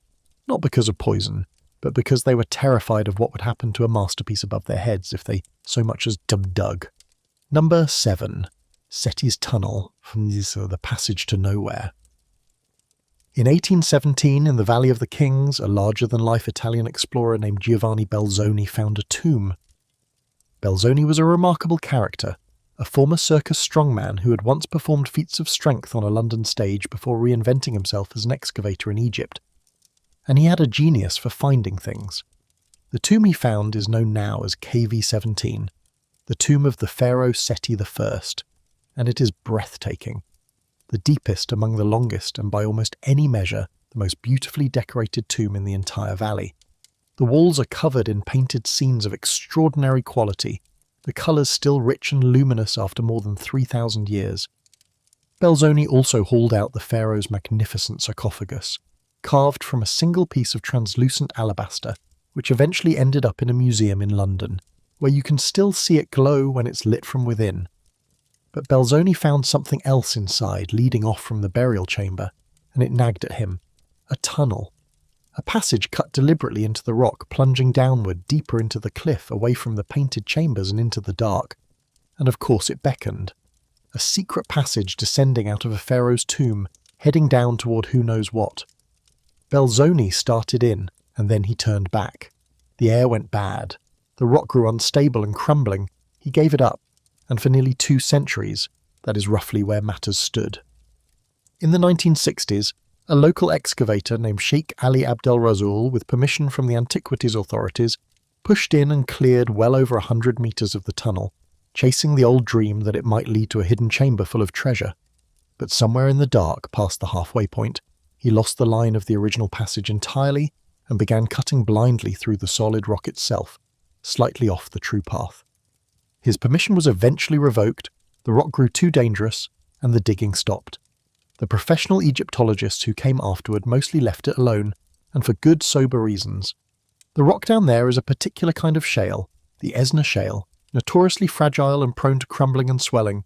not because of poison, but because they were terrified of what would happen to a masterpiece above their heads if they so much as dug. Number 7. Seti's Tunnel, from the Passage to Nowhere. In 1817, in the Valley of the Kings, a larger-than-life Italian explorer named Giovanni Belzoni found a tomb. Belzoni was a remarkable character, a former circus strongman who had once performed feats of strength on a London stage before reinventing himself as an excavator in Egypt. And he had a genius for finding things. The tomb he found is known now as KV-17, the tomb of the pharaoh Seti I, and it is breathtaking. The deepest among the longest and by almost any measure, the most beautifully decorated tomb in the entire valley. The walls are covered in painted scenes of extraordinary quality, the colours still rich and luminous after more than 3,000 years. Belzoni also hauled out the pharaoh's magnificent sarcophagus, carved from a single piece of translucent alabaster, which eventually ended up in a museum in London, where you can still see it glow when it's lit from within. But Belzoni found something else inside, leading off from the burial chamber, and it nagged at him. A tunnel. A passage cut deliberately into the rock, plunging downward, deeper into the cliff, away from the painted chambers and into the dark. And of course it beckoned. A secret passage descending out of a pharaoh's tomb, heading down toward who knows what. Belzoni started in, and then he turned back. The air went bad. The rock grew unstable and crumbling. He gave it up. And for nearly 2 centuries, that is roughly where matters stood. In the 1960s, a local excavator named Sheikh Ali Abdel Rasoul, with permission from the antiquities authorities, pushed in and cleared well over 100 metres of the tunnel, chasing the old dream that it might lead to a hidden chamber full of treasure. But somewhere in the dark, past the halfway point, he lost the line of the original passage entirely and began cutting blindly through the solid rock itself, slightly off the true path. His permission was eventually revoked, the rock grew too dangerous, and the digging stopped. The professional Egyptologists who came afterward mostly left it alone, and for good, sober reasons. The rock down there is a particular kind of shale, the Esna shale, notoriously fragile and prone to crumbling and swelling.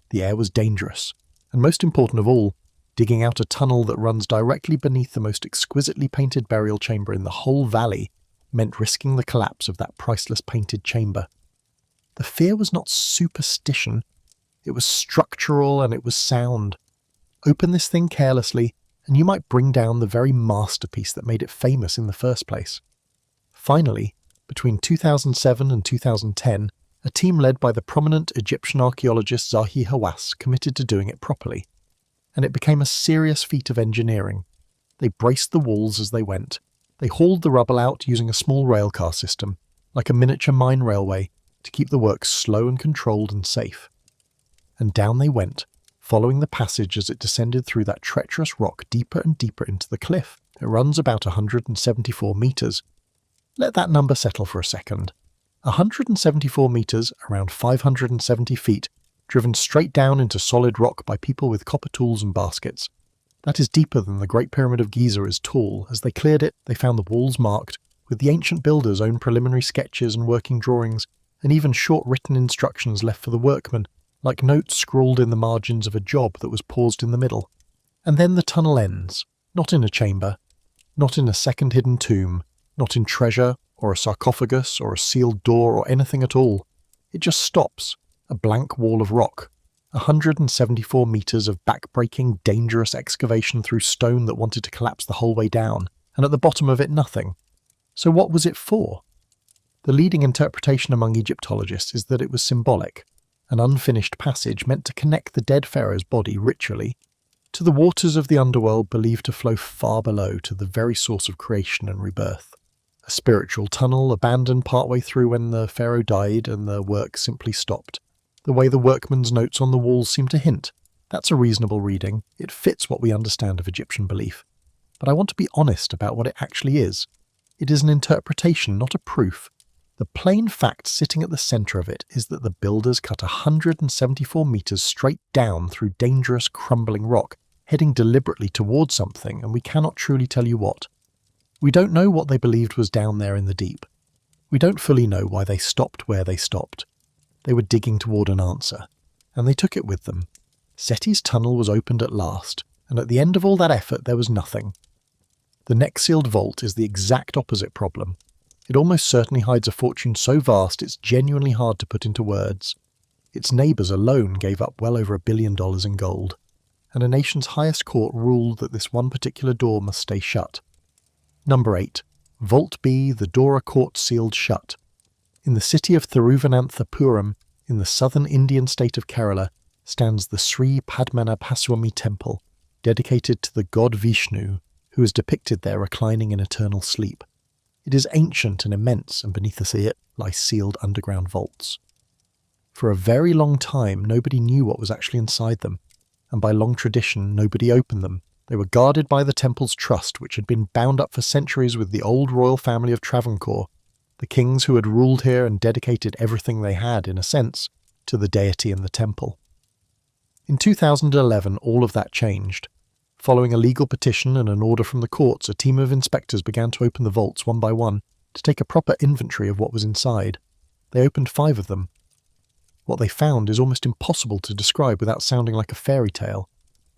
The air was dangerous, and most important of all, digging out a tunnel that runs directly beneath the most exquisitely painted burial chamber in the whole valley meant risking the collapse of that priceless painted chamber. The fear was not superstition, it was structural and it was sound. Open this thing carelessly, and you might bring down the very masterpiece that made it famous in the first place. Finally, Between 2007 and 2010, a team led by the prominent Egyptian archaeologist Zahi Hawass committed to doing it properly. And it became a serious feat of engineering. They braced the walls as they went. They hauled the rubble out using a small railcar system, like a miniature mine railway, to keep the work slow and controlled and safe. And down they went, following the passage as it descended through that treacherous rock deeper and deeper into the cliff. It runs about 174 metres. Let that number settle for a second. 174 metres, around 570 feet, driven straight down into solid rock by people with copper tools and baskets. That is deeper than the Great Pyramid of Giza is tall. As they cleared it, they found the walls marked, with the ancient builders' own preliminary sketches and working drawings, and even short written instructions left for the workmen, like notes scrawled in the margins of a job that was paused in the middle. And then the tunnel ends, not in a chamber, not in a second hidden tomb, not in treasure, or a sarcophagus, or a sealed door, or anything at all. It just stops, a blank wall of rock, 174 metres of back-breaking, dangerous excavation through stone that wanted to collapse the whole way down, and at the bottom of it nothing. So what was it for? The leading interpretation among Egyptologists is that it was symbolic, an unfinished passage meant to connect the dead pharaoh's body ritually to the waters of the underworld believed to flow far below to the very source of creation and rebirth. A spiritual tunnel abandoned partway through when the pharaoh died and the work simply stopped. The way the workmen's notes on the walls seem to hint. That's a reasonable reading. It fits what we understand of Egyptian belief. But I want to be honest about what it actually is. It is an interpretation, not a proof. The plain fact sitting at the centre of it is that the builders cut 174 metres straight down through dangerous, crumbling rock, heading deliberately towards something, and we cannot truly tell you what. We don't know what they believed was down there in the deep. We don't fully know why they stopped where they stopped. They were digging toward an answer, and they took it with them. Seti's tunnel was opened at last, and at the end of all that effort there was nothing. The neck-sealed vault is the exact opposite problem. It almost certainly hides a fortune so vast it's genuinely hard to put into words. Its neighbours alone gave up well over $1 billion in gold, and a nation's highest court ruled that this one particular door must stay shut. Number 8. Vault B, the Dora Court sealed shut. In the city of Thiruvananthapuram, in the southern Indian state of Kerala, stands the Sri Padmanabhaswamy temple, dedicated to the god Vishnu, who is depicted there reclining in eternal sleep. It is ancient and immense, and beneath it lie sealed underground vaults. For a very long time, nobody knew what was actually inside them, and by long tradition, nobody opened them. They were guarded by the temple's trust, which had been bound up for centuries with the old royal family of Travancore, the kings who had ruled here and dedicated everything they had, in a sense, to the deity in the temple. In 2011, all of that changed. Following a legal petition and an order from the courts, a team of inspectors began to open the vaults one by one to take a proper inventory of what was inside. They opened 5 of them. What they found is almost impossible to describe without sounding like a fairy tale.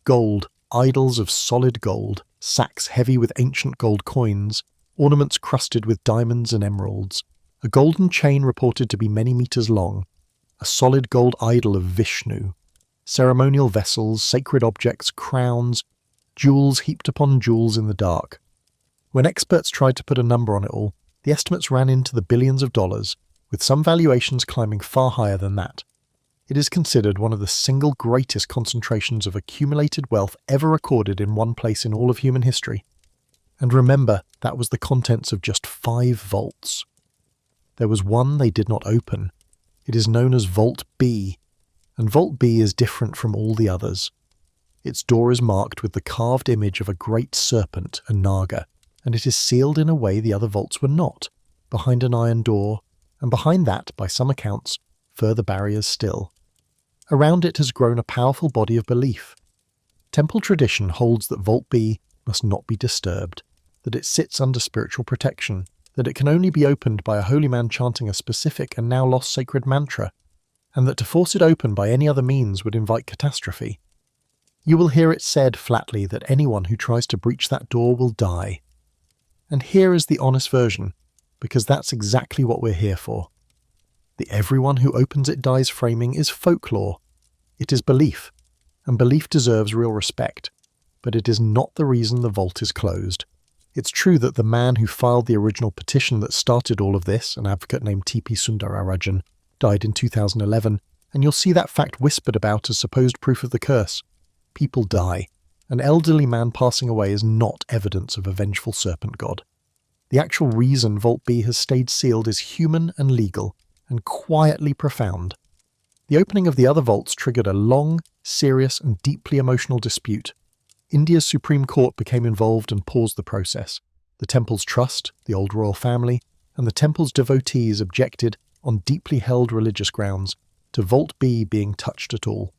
Gold, idols of solid gold, sacks heavy with ancient gold coins, ornaments crusted with diamonds and emeralds, a golden chain reported to be many meters long, a solid gold idol of Vishnu, ceremonial vessels, sacred objects, crowns, jewels heaped upon jewels in the dark. When experts tried to put a number on it all, the estimates ran into the billions of dollars, with some valuations climbing far higher than that. It is considered one of the single greatest concentrations of accumulated wealth ever recorded in one place in all of human history. And remember, that was the contents of just 5 vaults. There was one they did not open. It is known as Vault B, and Vault B is different from all the others. Its door is marked with the carved image of a great serpent, a naga, and it is sealed in a way the other vaults were not, behind an iron door, and behind that, by some accounts, further barriers still. Around it has grown a powerful body of belief. Temple tradition holds that Vault B must not be disturbed, that it sits under spiritual protection, that it can only be opened by a holy man chanting a specific and now lost sacred mantra, and that to force it open by any other means would invite catastrophe. You will hear it said flatly that anyone who tries to breach that door will die. And here is the honest version, because that's exactly what we're here for. The everyone who opens it dies framing is folklore. It is belief, and belief deserves real respect, but it is not the reason the vault is closed. It's true that the man who filed the original petition that started all of this, an advocate named T.P. Sundararajan, died in 2011, and you'll see that fact whispered about as supposed proof of the curse. People die. An elderly man passing away is not evidence of a vengeful serpent god. The actual reason Vault B has stayed sealed is human and legal, and quietly profound. The opening of the other vaults triggered a long, serious, and deeply emotional dispute. India's Supreme Court became involved and paused the process. The temple's trust, the old royal family, and the temple's devotees objected, on deeply held religious grounds, to Vault B being touched at all.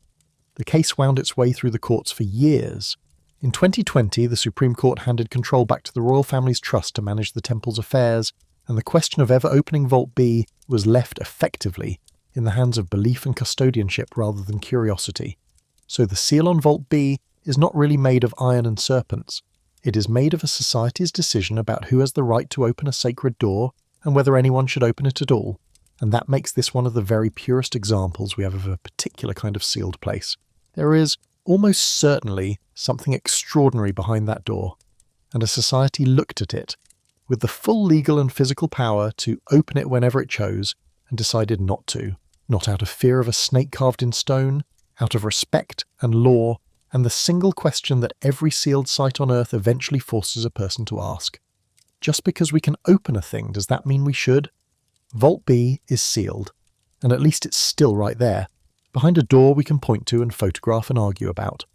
The case wound its way through the courts for years. In 2020, the Supreme Court handed control back to the royal family's trust to manage the temple's affairs, and the question of ever opening Vault B was left effectively in the hands of belief and custodianship rather than curiosity. So the seal on Vault B is not really made of iron and serpents. It is made of a society's decision about who has the right to open a sacred door and whether anyone should open it at all, and that makes this one of the very purest examples we have of a particular kind of sealed place. There is almost certainly something extraordinary behind that door, and a society looked at it with the full legal and physical power to open it whenever it chose and decided not to, not out of fear of a snake carved in stone, out of respect and law, and the single question that every sealed site on Earth eventually forces a person to ask. Just because we can open a thing, does that mean we should? Vault B is sealed, and at least it's still right there, behind a door we can point to and photograph and argue about.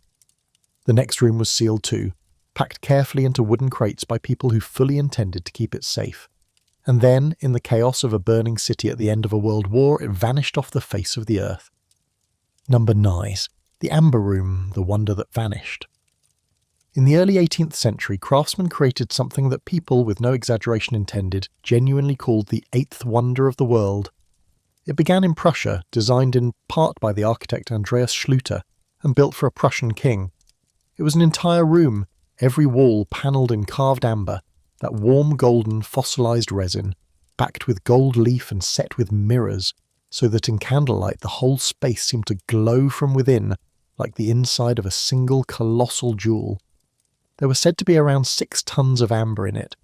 The next room was sealed too, packed carefully into wooden crates by people who fully intended to keep it safe. And then, in the chaos of a burning city at the end of a world war, it vanished off the face of the earth. Number 9. The Amber Room, the wonder that vanished. In the early 18th century, craftsmen created something that people, with no exaggeration intended, genuinely called the eighth wonder of the world. It began in Prussia, designed in part by the architect Andreas Schluter, and built for a Prussian king. It was an entire room, every wall panelled in carved amber, that warm golden fossilized resin, backed with gold leaf and set with mirrors, so that in candlelight the whole space seemed to glow from within like the inside of a single colossal jewel. There were said to be around 6 tons of amber in it.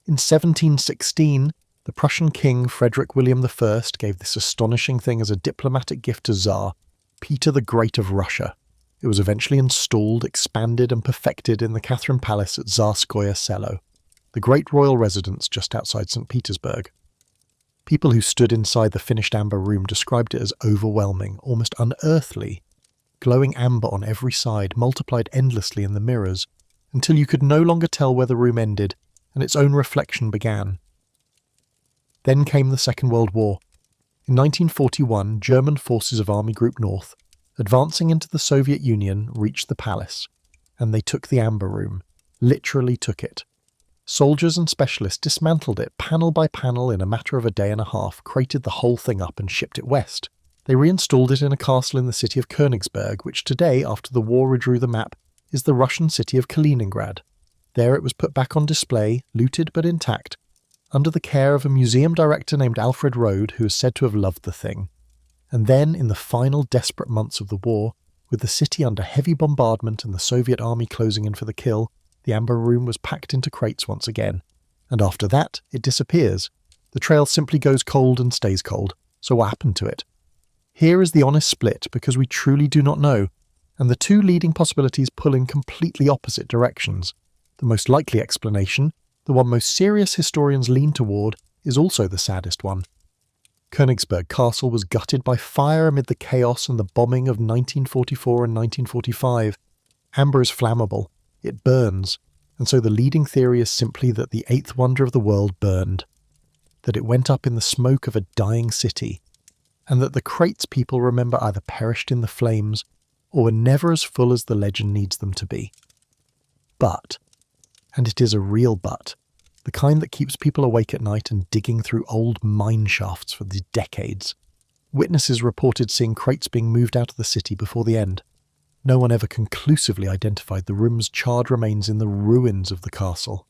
In 1716, the Prussian king Frederick William I gave this astonishing thing as a diplomatic gift to Tsar Peter the Great of Russia. It was eventually installed, expanded and perfected in the Catherine Palace at Tsarskoye Selo, the great royal residence just outside St. Petersburg. People who stood inside the finished amber room described it as overwhelming, almost unearthly. Glowing amber on every side multiplied endlessly in the mirrors, until you could no longer tell where the room ended, and its own reflection began. Then came the Second World War. In 1941, German forces of Army Group North, advancing into the Soviet Union, reached the palace, and they took the amber room, literally took it. Soldiers and specialists dismantled it panel by panel in a matter of a day and a half, crated the whole thing up and shipped it west. They reinstalled it in a castle in the city of Königsberg, which today, after the war redrew the map, is the Russian city of Kaliningrad. There it was put back on display, looted but intact, under the care of a museum director named Alfred Rode, who is said to have loved the thing. And then, in the final desperate months of the war, with the city under heavy bombardment and the Soviet army closing in for the kill, the amber room was packed into crates once again. And after that, it disappears. The trail simply goes cold and stays cold. So what happened to it? Here is the honest split, because we truly do not know, and the two leading possibilities pull in completely opposite directions. The most likely explanation, the one most serious historians lean toward, is also the saddest one. Königsberg Castle was gutted by fire amid the chaos and the bombing of 1944 and 1945. Amber is flammable. It burns, and so the leading theory is simply that the eighth wonder of the world burned, that it went up in the smoke of a dying city, and that the crates people remember either perished in the flames or were never as full as the legend needs them to be. But, and it is a real but, the kind that keeps people awake at night and digging through old mine shafts for the decades. Witnesses reported seeing crates being moved out of the city before the end. No one ever conclusively identified the room's charred remains in the ruins of the castle.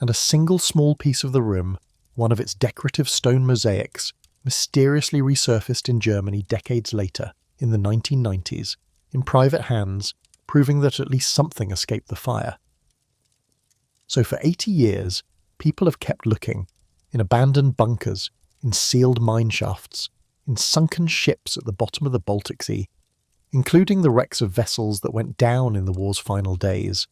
And a single small piece of the room, one of its decorative stone mosaics, mysteriously resurfaced in Germany decades later, in the 1990s, in private hands, proving that at least something escaped the fire. So for 80 years, people have kept looking, in abandoned bunkers, in sealed mine shafts, in sunken ships at the bottom of the Baltic Sea, including the wrecks of vessels that went down in the war's final days.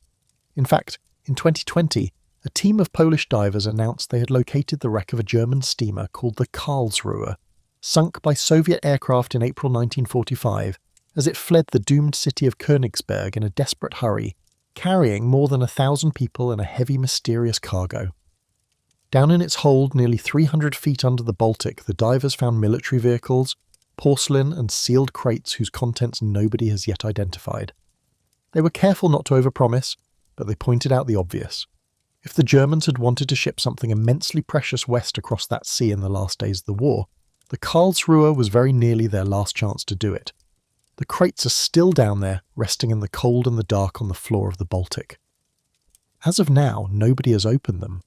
In fact, in 2020, a team of Polish divers announced they had located the wreck of a German steamer called the Karlsruhe, sunk by Soviet aircraft in April 1945 as it fled the doomed city of Königsberg in a desperate hurry, carrying more than 1,000 people and a heavy, mysterious cargo. Down in its hold, nearly 300 feet under the Baltic, the divers found military vehicles, porcelain and sealed crates whose contents nobody has yet identified. They were careful not to overpromise, but they pointed out the obvious. If the Germans had wanted to ship something immensely precious west across that sea in the last days of the war, the Karlsruhe was very nearly their last chance to do it. The crates are still down there, resting in the cold and the dark on the floor of the Baltic. As of now, nobody has opened them.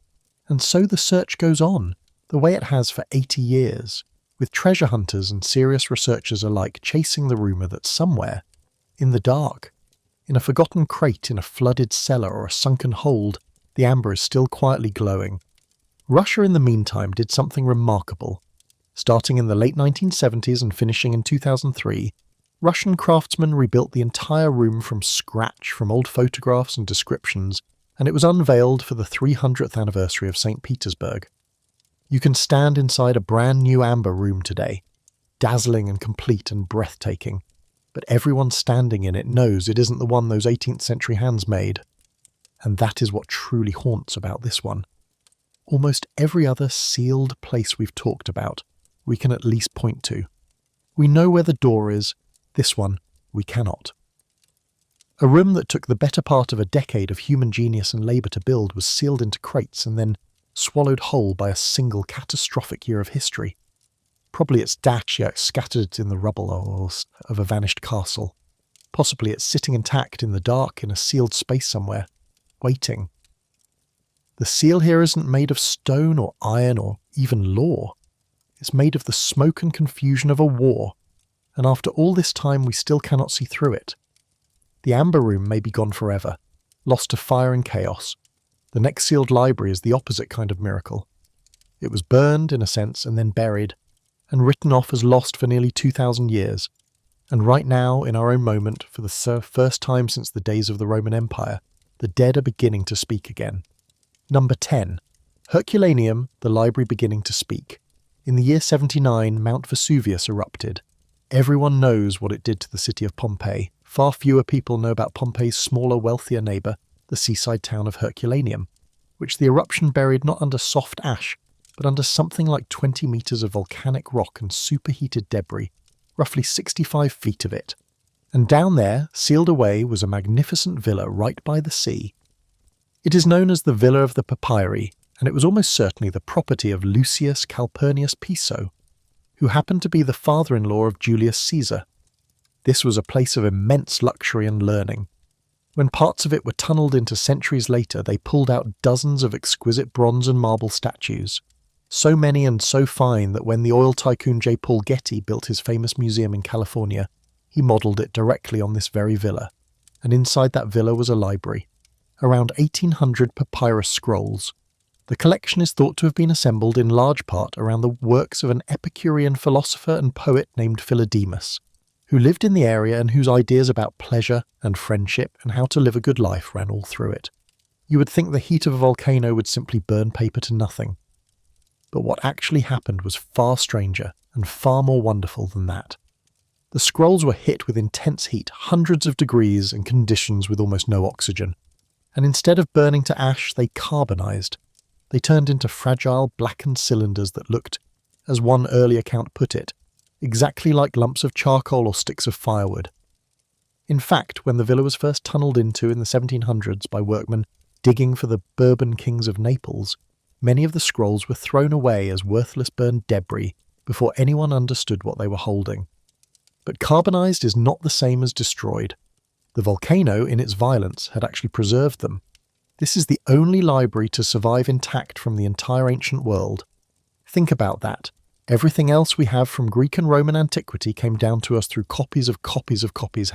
And so the search goes on, the way it has for 80 years, with treasure hunters and serious researchers alike chasing the rumour that somewhere, in the dark, in a forgotten crate in a flooded cellar or a sunken hold, the amber is still quietly glowing. Russia, in the meantime, did something remarkable. Starting in the late 1970s and finishing in 2003, Russian craftsmen rebuilt the entire room from scratch from old photographs and descriptions, and it was unveiled for the 300th anniversary of St. Petersburg. You can stand inside a brand new amber room today, dazzling and complete and breathtaking, but everyone standing in it knows it isn't the one those 18th century hands made. And that is what truly haunts about this one. Almost every other sealed place we've talked about, we can at least point to. We know where the door is. This one, we cannot. A room that took the better part of a decade of human genius and labour to build was sealed into crates and then swallowed whole by a single catastrophic year of history. Probably its dacia scattered in the rubble of a vanished castle. Possibly it's sitting intact in the dark in a sealed space somewhere, waiting. The seal here isn't made of stone or iron or even law. It's made of the smoke and confusion of a war, and after all this time we still cannot see through it. The amber room may be gone forever, lost to fire and chaos. The next sealed library is the opposite kind of miracle. It was burned, in a sense, and then buried, and written off as lost for nearly 2,000 years. And right now, in our own moment, for the first time since the days of the Roman Empire, the dead are beginning to speak again. Number 10. Herculaneum, the library beginning to speak. In the year 79, Mount Vesuvius erupted. Everyone knows what it did to the city of Pompeii. Far fewer people know about Pompeii's smaller, wealthier neighbour, the seaside town of Herculaneum, which the eruption buried not under soft ash, but under something like 20 metres of volcanic rock and superheated debris, roughly 65 feet of it. And down there, sealed away, was a magnificent villa right by the sea. It is known as the Villa of the Papyri, and it was almost certainly the property of Lucius Calpurnius Piso, who happened to be the father-in-law of Julius Caesar. This was a place of immense luxury and learning. When parts of it were tunnelled into centuries later, they pulled out dozens of exquisite bronze and marble statues, so many and so fine that when the oil tycoon J. Paul Getty built his famous museum in California, he modelled it directly on this very villa, and inside that villa was a library, around 1,800 papyrus scrolls. The collection is thought to have been assembled in large part around the works of an Epicurean philosopher and poet named Philodemus, who lived in the area and whose ideas about pleasure and friendship and how to live a good life ran all through it. You would think the heat of a volcano would simply burn paper to nothing. But what actually happened was far stranger and far more wonderful than that. The scrolls were hit with intense heat, hundreds of degrees, and conditions with almost no oxygen. And instead of burning to ash, they carbonized. They turned into fragile, blackened cylinders that looked, as one early account put it, exactly like lumps of charcoal or sticks of firewood. In fact, when the villa was first tunnelled into in the 1700s by workmen digging for the Bourbon kings of Naples, many of the scrolls were thrown away as worthless burned debris before anyone understood what they were holding. But carbonized is not the same as destroyed. The volcano, in its violence, had actually preserved them. This is the only library to survive intact from the entire ancient world. Think about that. Everything else we have from Greek and Roman antiquity came down to us through copies of copies of copies,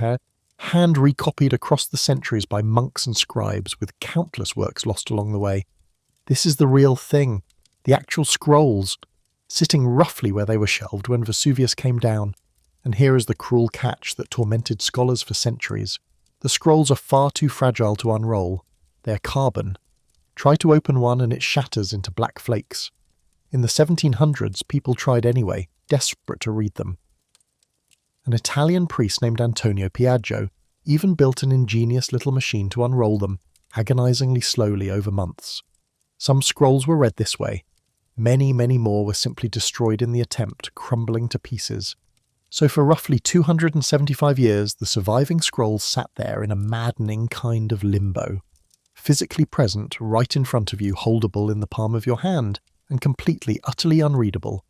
hand recopied across the centuries by monks and scribes, with countless works lost along the way. This is the real thing, the actual scrolls, sitting roughly where they were shelved when Vesuvius came down. And here is the cruel catch that tormented scholars for centuries. The scrolls are far too fragile to unroll. They are carbon. Try to open one and it shatters into black flakes. In the 1700s, people tried anyway, desperate to read them. An Italian priest named Antonio Piaggio even built an ingenious little machine to unroll them, agonizingly slowly over months. Some scrolls were read this way. Many, many more were simply destroyed in the attempt, crumbling to pieces. So for roughly 275 years, the surviving scrolls sat there in a maddening kind of limbo. Physically present, right in front of you, holdable in the palm of your hand, and completely, utterly unreadable.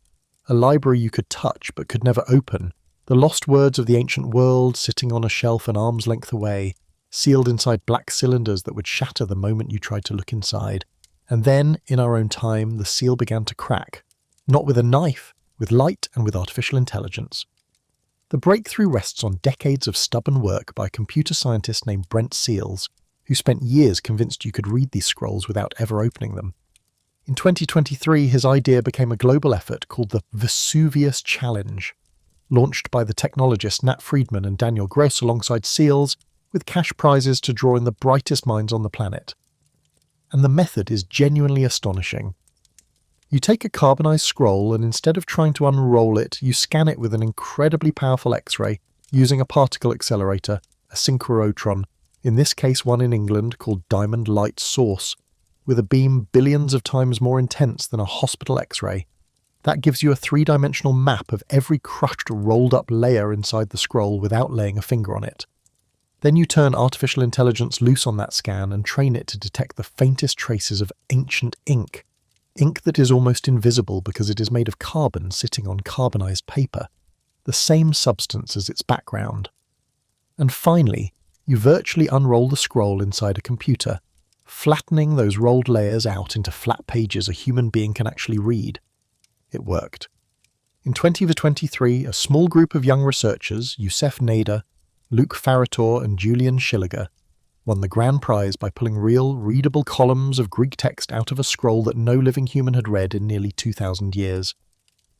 A library you could touch but could never open. The lost words of the ancient world sitting on a shelf an arm's length away, sealed inside black cylinders that would shatter the moment you tried to look inside. And then, in our own time, the seal began to crack. Not with a knife, with light and with artificial intelligence. The breakthrough rests on decades of stubborn work by a computer scientist named Brent Seales, who spent years convinced you could read these scrolls without ever opening them. In 2023, his idea became a global effort called the Vesuvius Challenge, launched by the technologists Nat Friedman and Daniel Gross alongside Seales, with cash prizes to draw in the brightest minds on the planet. And the method is genuinely astonishing. You take a carbonized scroll and instead of trying to unroll it, you scan it with an incredibly powerful X-ray using a particle accelerator, a synchrotron, in this case one in England called Diamond Light Source, with a beam billions of times more intense than a hospital X-ray. That gives you a three-dimensional map of every crushed, rolled-up layer inside the scroll without laying a finger on it. Then you turn artificial intelligence loose on that scan and train it to detect the faintest traces of ancient ink. Ink that is almost invisible because it is made of carbon sitting on carbonized paper, the same substance as its background. And finally, you virtually unroll the scroll inside a computer, flattening those rolled layers out into flat pages a human being can actually read. It worked. In 2023, a small group of young researchers, Youssef Nader, Luc Farator and Julian Schilliger, won the grand prize by pulling real, readable columns of Greek text out of a scroll that no living human had read in nearly 2,000 years.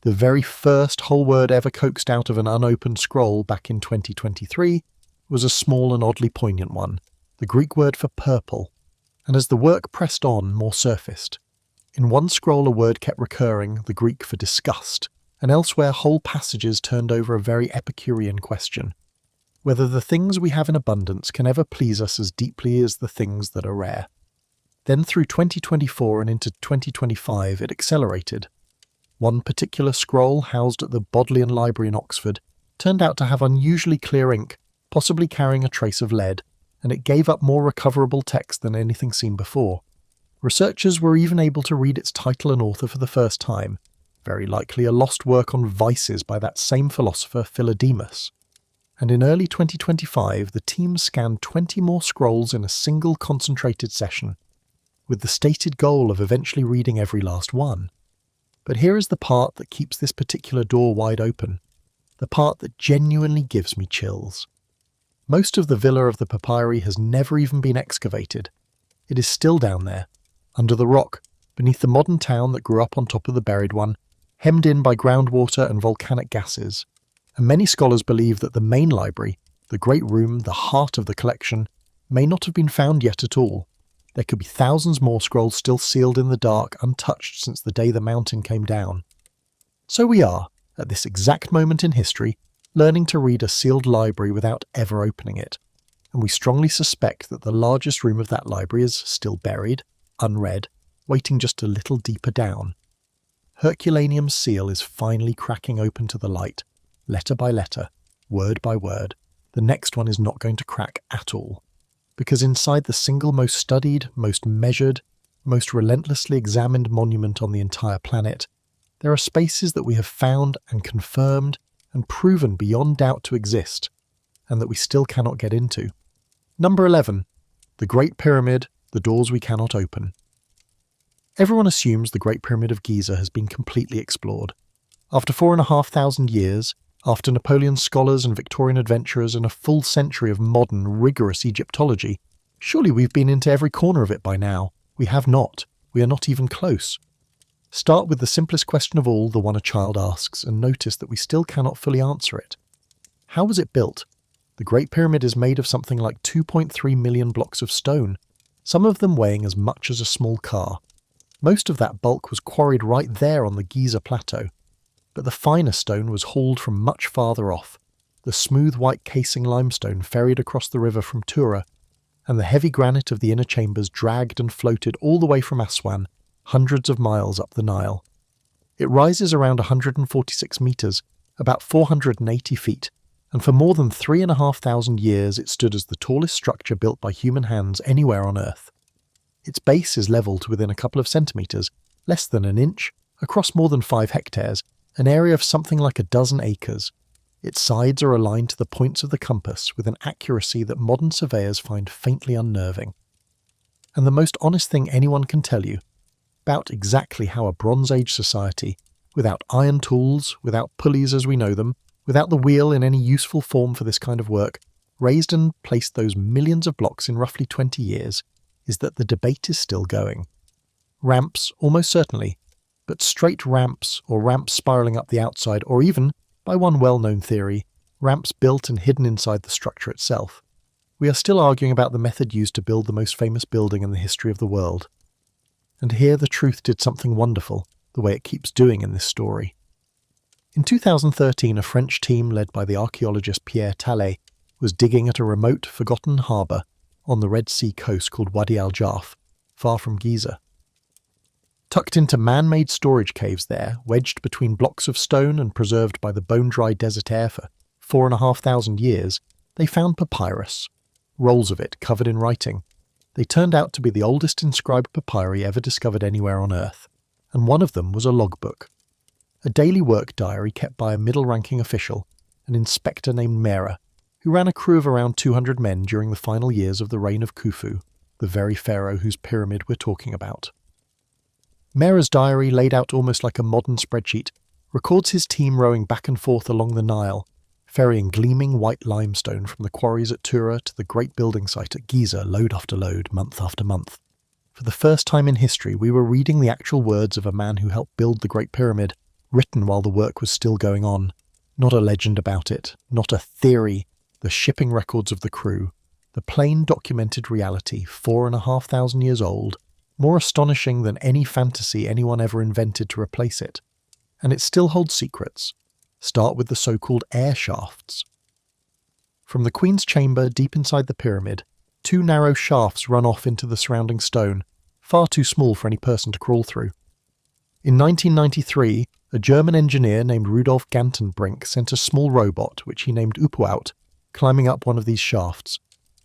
The very first whole word ever coaxed out of an unopened scroll back in 2023 was a small and oddly poignant one, the Greek word for purple. And as the work pressed on, more surfaced. In one scroll a word kept recurring, the Greek for disgust, and elsewhere whole passages turned over a very Epicurean question. Whether the things we have in abundance can ever please us as deeply as the things that are rare. Then through 2024 and into 2025 it accelerated. One particular scroll housed at the Bodleian Library in Oxford turned out to have unusually clear ink, possibly carrying a trace of lead, and it gave up more recoverable text than anything seen before. Researchers were even able to read its title and author for the first time, very likely a lost work on vices by that same philosopher Philodemus. And in early 2025, the team scanned 20 more scrolls in a single concentrated session, with the stated goal of eventually reading every last one. But here is the part that keeps this particular door wide open, the part that genuinely gives me chills. Most of the Villa of the Papyri has never even been excavated. It is still down there, under the rock, beneath the modern town that grew up on top of the buried one, hemmed in by groundwater and volcanic gases. And many scholars believe that the main library, the great room, the heart of the collection, may not have been found yet at all. There could be thousands more scrolls still sealed in the dark, untouched since the day the mountain came down. So we are, at this exact moment in history, learning to read a sealed library without ever opening it. And we strongly suspect that the largest room of that library is still buried, unread, waiting just a little deeper down. Herculaneum's seal is finally cracking open to the light, letter by letter, word by word. The next one is not going to crack at all. Because inside the single most studied, most measured, most relentlessly examined monument on the entire planet, there are spaces that we have found and confirmed and proven beyond doubt to exist, and that we still cannot get into. Number 11. The Great Pyramid, the doors we cannot open. Everyone assumes the Great Pyramid of Giza has been completely explored. After 4,500 years, After Napoleon's scholars and Victorian adventurers and a full century of modern, rigorous Egyptology, surely we've been into every corner of it by now. We have not. We are not even close. Start with the simplest question of all, the one a child asks, and notice that we still cannot fully answer it. How was it built? The Great Pyramid is made of something like 2.3 million blocks of stone, some of them weighing as much as a small car. Most of that bulk was quarried right there on the Giza Plateau, but the finer stone was hauled from much farther off, the smooth white casing limestone ferried across the river from Tura, and the heavy granite of the inner chambers dragged and floated all the way from Aswan, hundreds of miles up the Nile. It rises around 146 metres, about 480 feet, and for more than 3,500 years it stood as the tallest structure built by human hands anywhere on Earth. Its base is level to within a couple of centimetres, less than an inch, across more than 5 hectares, an area of something like a dozen acres. Its sides are aligned to the points of the compass with an accuracy that modern surveyors find faintly unnerving. And the most honest thing anyone can tell you, about exactly how a Bronze Age society, without iron tools, without pulleys as we know them, without the wheel in any useful form for this kind of work, raised and placed those millions of blocks in roughly 20 years, is that the debate is still going. Ramps, almost certainly, but straight ramps or ramps spiralling up the outside, or even, by one well-known theory, ramps built and hidden inside the structure itself. We are still arguing about the method used to build the most famous building in the history of the world. And here the truth did something wonderful, the way it keeps doing in this story. In 2013, a French team led by the archaeologist Pierre Tallet was digging at a remote, forgotten harbour on the Red Sea coast called Wadi al-Jarf, far from Giza. Tucked into man-made storage caves there, wedged between blocks of stone and preserved by the bone-dry desert air for 4,500 years, they found papyrus, rolls of it covered in writing. They turned out to be the oldest inscribed papyri ever discovered anywhere on Earth, and one of them was a logbook. A daily work diary kept by a middle-ranking official, an inspector named Mera, who ran a crew of around 200 men during the final years of the reign of Khufu, the very pharaoh whose pyramid we're talking about. Mera's diary, laid out almost like a modern spreadsheet, records his team rowing back and forth along the Nile, ferrying gleaming white limestone from the quarries at Tura to the great building site at Giza, load after load, month after month. For the first time in history, we were reading the actual words of a man who helped build the Great Pyramid, written while the work was still going on. Not a legend about it, not a theory, the shipping records of the crew, the plain documented reality, 4,500 years old, more astonishing than any fantasy anyone ever invented to replace it. And it still holds secrets. Start with the so-called air shafts. From the Queen's chamber deep inside the pyramid, 2 narrow shafts run off into the surrounding stone, far too small for any person to crawl through. In 1993, a German engineer named Rudolf Gantenbrink sent a small robot, which he named Upuaut, climbing up one of these shafts,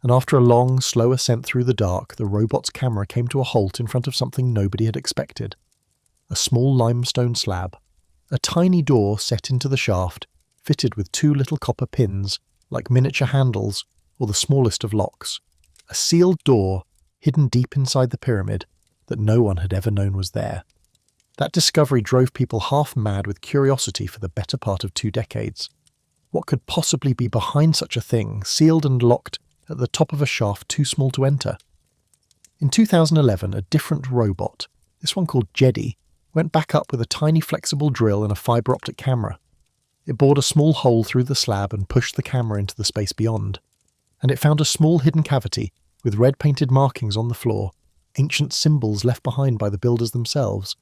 and after a long, slow ascent through the dark, the robot's camera came to a halt in front of something nobody had expected. A small limestone slab. A tiny door set into the shaft, fitted with 2 little copper pins, like miniature handles, or the smallest of locks. A sealed door, hidden deep inside the pyramid, that no one had ever known was there. That discovery drove people half mad with curiosity for the better part of 2 decades. What could possibly be behind such a thing, sealed and locked at the top of a shaft too small to enter? In 2011, a different robot, this one called Jedi, went back up with a tiny flexible drill and a fibre-optic camera. It bored a small hole through the slab and pushed the camera into the space beyond. And it found a small hidden cavity with red-painted markings on the floor, ancient symbols left behind by the builders themselves.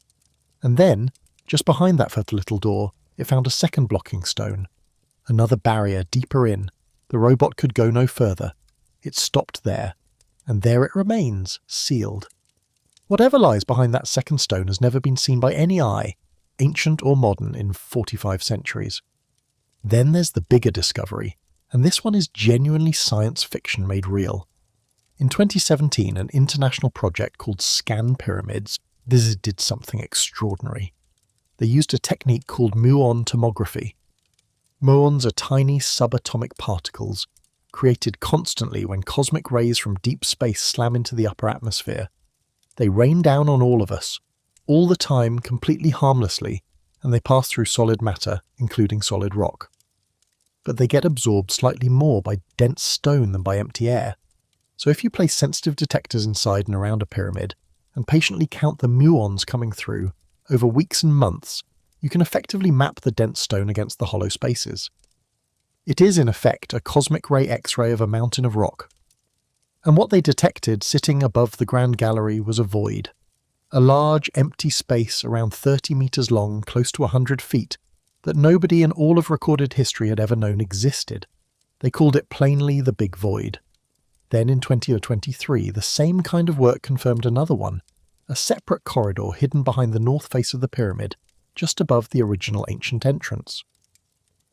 And then, just behind that little door, it found a second blocking stone. Another barrier deeper in. The robot could go no further. It stopped there. And there it remains, sealed. Whatever lies behind that second stone has never been seen by any eye, ancient or modern, in 45 centuries. Then there's the bigger discovery, and this one is genuinely science fiction made real. In 2017, an international project called Scan Pyramids visited something extraordinary. They used a technique called muon tomography. Muons are tiny subatomic particles, created constantly when cosmic rays from deep space slam into the upper atmosphere. They rain down on all of us, all the time completely harmlessly, and they pass through solid matter, including solid rock. but they get absorbed slightly more by dense stone than by empty air. So if you place sensitive detectors inside and around a pyramid, and patiently count the muons coming through, over weeks and months, you can effectively map the dense stone against the hollow spaces. It is, in effect, a cosmic ray X-ray of a mountain of rock. And what they detected sitting above the Grand Gallery was a void. A large, empty space around 30 metres long, close to 100 feet, that nobody in all of recorded history had ever known existed. They called it plainly the Big Void. Then in 2023, the same kind of work confirmed another one, a separate corridor hidden behind the north face of the pyramid, just above the original ancient entrance.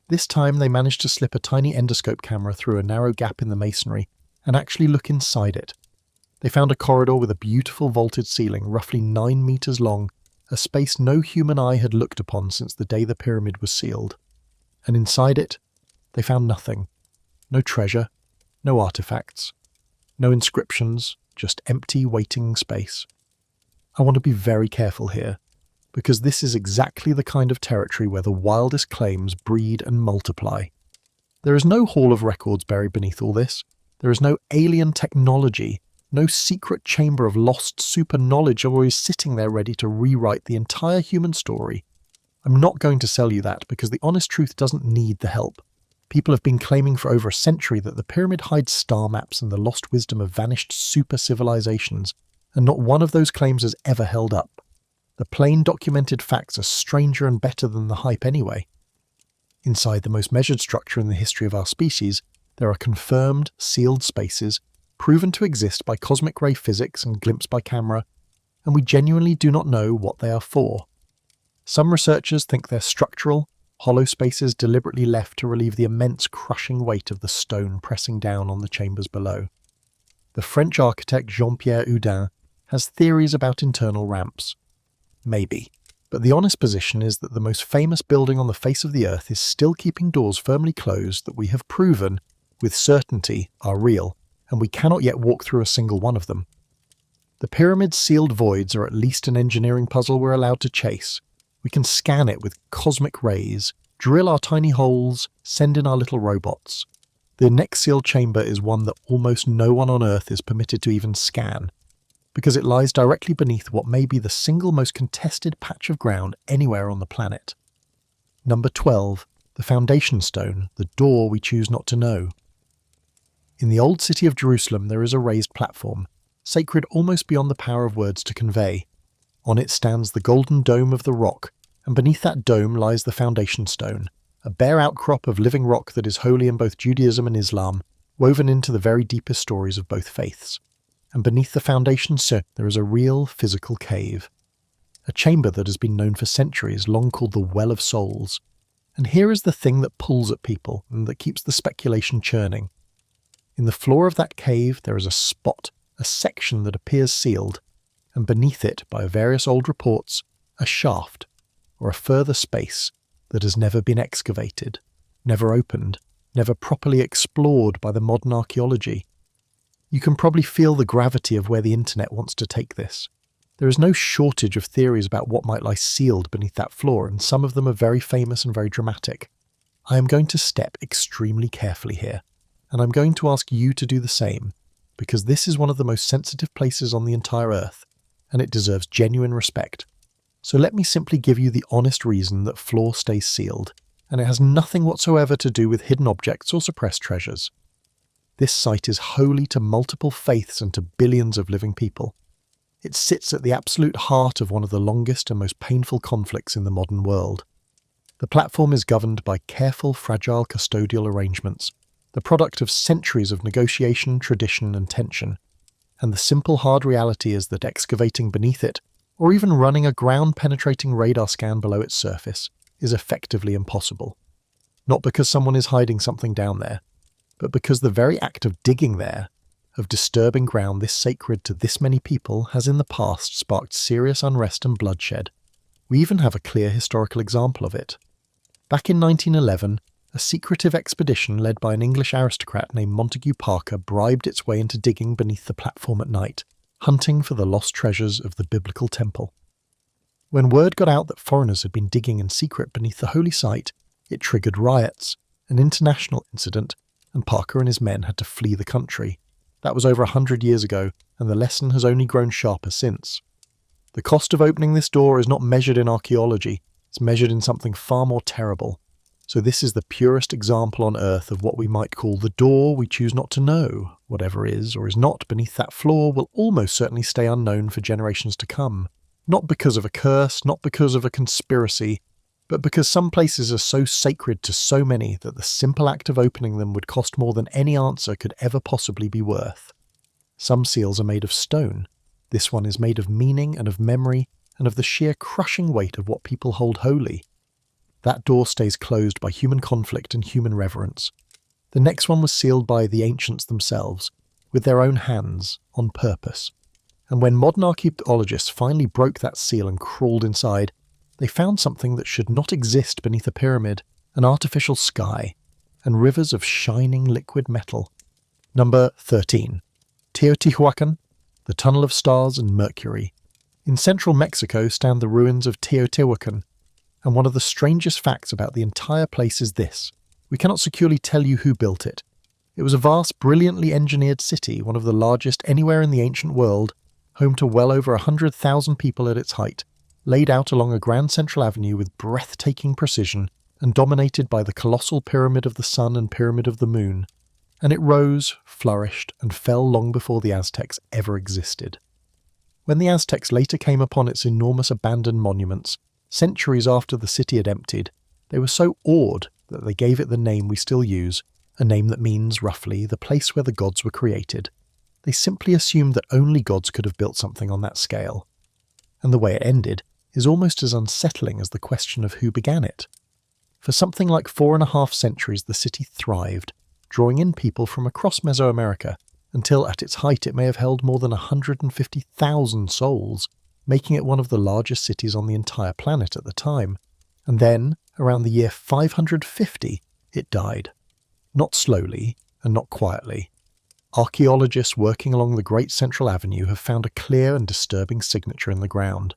This time they managed to slip a tiny endoscope camera through a narrow gap in the masonry and actually look inside it. They found a corridor with a beautiful vaulted ceiling, roughly 9 metres long, a space no human eye had looked upon since the day the pyramid was sealed. And inside it, they found nothing. No treasure, no artifacts, no inscriptions, just empty waiting space. I want to be very careful here, because this is exactly the kind of territory where the wildest claims breed and multiply. There is no hall of records buried beneath all this. There is no alien technology, no secret chamber of lost super knowledge always sitting there ready to rewrite the entire human story. I'm not going to sell you that, because the honest truth doesn't need the help. People have been claiming for over a century that the pyramid hides star maps and the lost wisdom of vanished super civilizations, and not one of those claims has ever held up. The plain documented facts are stranger and better than the hype anyway. Inside the most measured structure in the history of our species, there are confirmed, sealed spaces, proven to exist by cosmic ray physics and glimpsed by camera, and we genuinely do not know what they are for. Some researchers think they're structural, hollow spaces deliberately left to relieve the immense crushing weight of the stone pressing down on the chambers below. The French architect Jean-Pierre Houdin has theories about internal ramps. Maybe. But the honest position is that the most famous building on the face of the earth is still keeping doors firmly closed that we have proven, with certainty, are real, and we cannot yet walk through a single one of them. The pyramid's sealed voids are at least an engineering puzzle we're allowed to chase. We can scan it with cosmic rays, drill our tiny holes, send in our little robots. The next sealed chamber is one that almost no one on Earth is permitted to even scan, because it lies directly beneath what may be the single most contested patch of ground anywhere on the planet. Number 12, the foundation stone, the door we choose not to know. In the old city of Jerusalem there is a raised platform, sacred almost beyond the power of words to convey. On it stands the golden dome of the rock, and beneath that dome lies the foundation stone, a bare outcrop of living rock that is holy in both Judaism and Islam, woven into the very deepest stories of both faiths. And beneath the foundation stone there is a real physical cave. A chamber that has been known for centuries, long called the Well of Souls. And here is the thing that pulls at people and that keeps the speculation churning. In the floor of that cave there is a spot, a section that appears sealed, and beneath it, by various old reports, a shaft, or a further space that has never been excavated, never opened, never properly explored by the modern archaeology. You can probably feel the gravity of where the internet wants to take this. There is no shortage of theories about what might lie sealed beneath that floor, and some of them are very famous and very dramatic. I am going to step extremely carefully here, and I'm going to ask you to do the same, because this is one of the most sensitive places on the entire Earth, and it deserves genuine respect. So let me simply give you the honest reason that floor stays sealed, and it has nothing whatsoever to do with hidden objects or suppressed treasures. This site is holy to multiple faiths and to billions of living people. It sits at the absolute heart of one of the longest and most painful conflicts in the modern world. The platform is governed by careful, fragile custodial arrangements, the product of centuries of negotiation, tradition, and tension. And the simple, hard reality is that excavating beneath it, or even running a ground-penetrating radar scan below its surface, is effectively impossible. Not because someone is hiding something down there, but because the very act of digging there, of disturbing ground this sacred to this many people, has in the past sparked serious unrest and bloodshed. We even have a clear historical example of it. Back in 1911, a secretive expedition led by an English aristocrat named Montague Parker bribed its way into digging beneath the platform at night, hunting for the lost treasures of the biblical temple. When word got out that foreigners had been digging in secret beneath the holy site, it triggered riots, an international incident, and Parker and his men had to flee the country. That was over 100 years ago, and the lesson has only grown sharper since. The cost of opening this door is not measured in archaeology, it's measured in something far more terrible. So this is the purest example on Earth of what we might call the door we choose not to know. Whatever is or is not beneath that floor will almost certainly stay unknown for generations to come. Not because of a curse, not because of a conspiracy, but because some places are so sacred to so many that the simple act of opening them would cost more than any answer could ever possibly be worth. Some seals are made of stone. This one is made of meaning and of memory and of the sheer crushing weight of what people hold holy. That door stays closed by human conflict and human reverence. The next one was sealed by the ancients themselves, with their own hands, on purpose. And when modern archaeologists finally broke that seal and crawled inside, they found something that should not exist beneath a pyramid, an artificial sky, and rivers of shining liquid metal. Number 13. Teotihuacan, the Tunnel of Stars and Mercury. In central Mexico stand the ruins of Teotihuacan, and one of the strangest facts about the entire place is this. We cannot securely tell you who built it. It was a vast, brilliantly engineered city, one of the largest anywhere in the ancient world, home to well over 100,000 people at its height, laid out along a grand central avenue with breathtaking precision and dominated by the colossal Pyramid of the Sun and Pyramid of the Moon. And it rose, flourished, and fell long before the Aztecs ever existed. When the Aztecs later came upon its enormous abandoned monuments, centuries after the city had emptied, they were so awed that they gave it the name we still use, a name that means, roughly, the place where the gods were created. They simply assumed that only gods could have built something on that scale. And the way it ended is almost as unsettling as the question of who began it. For something like 4.5 centuries the city thrived, drawing in people from across Mesoamerica, until at its height it may have held more than 150,000 souls, making it one of the largest cities on the entire planet at the time. And then, around the year 550, it died. Not slowly, and not quietly. Archaeologists working along the Great Central Avenue have found a clear and disturbing signature in the ground.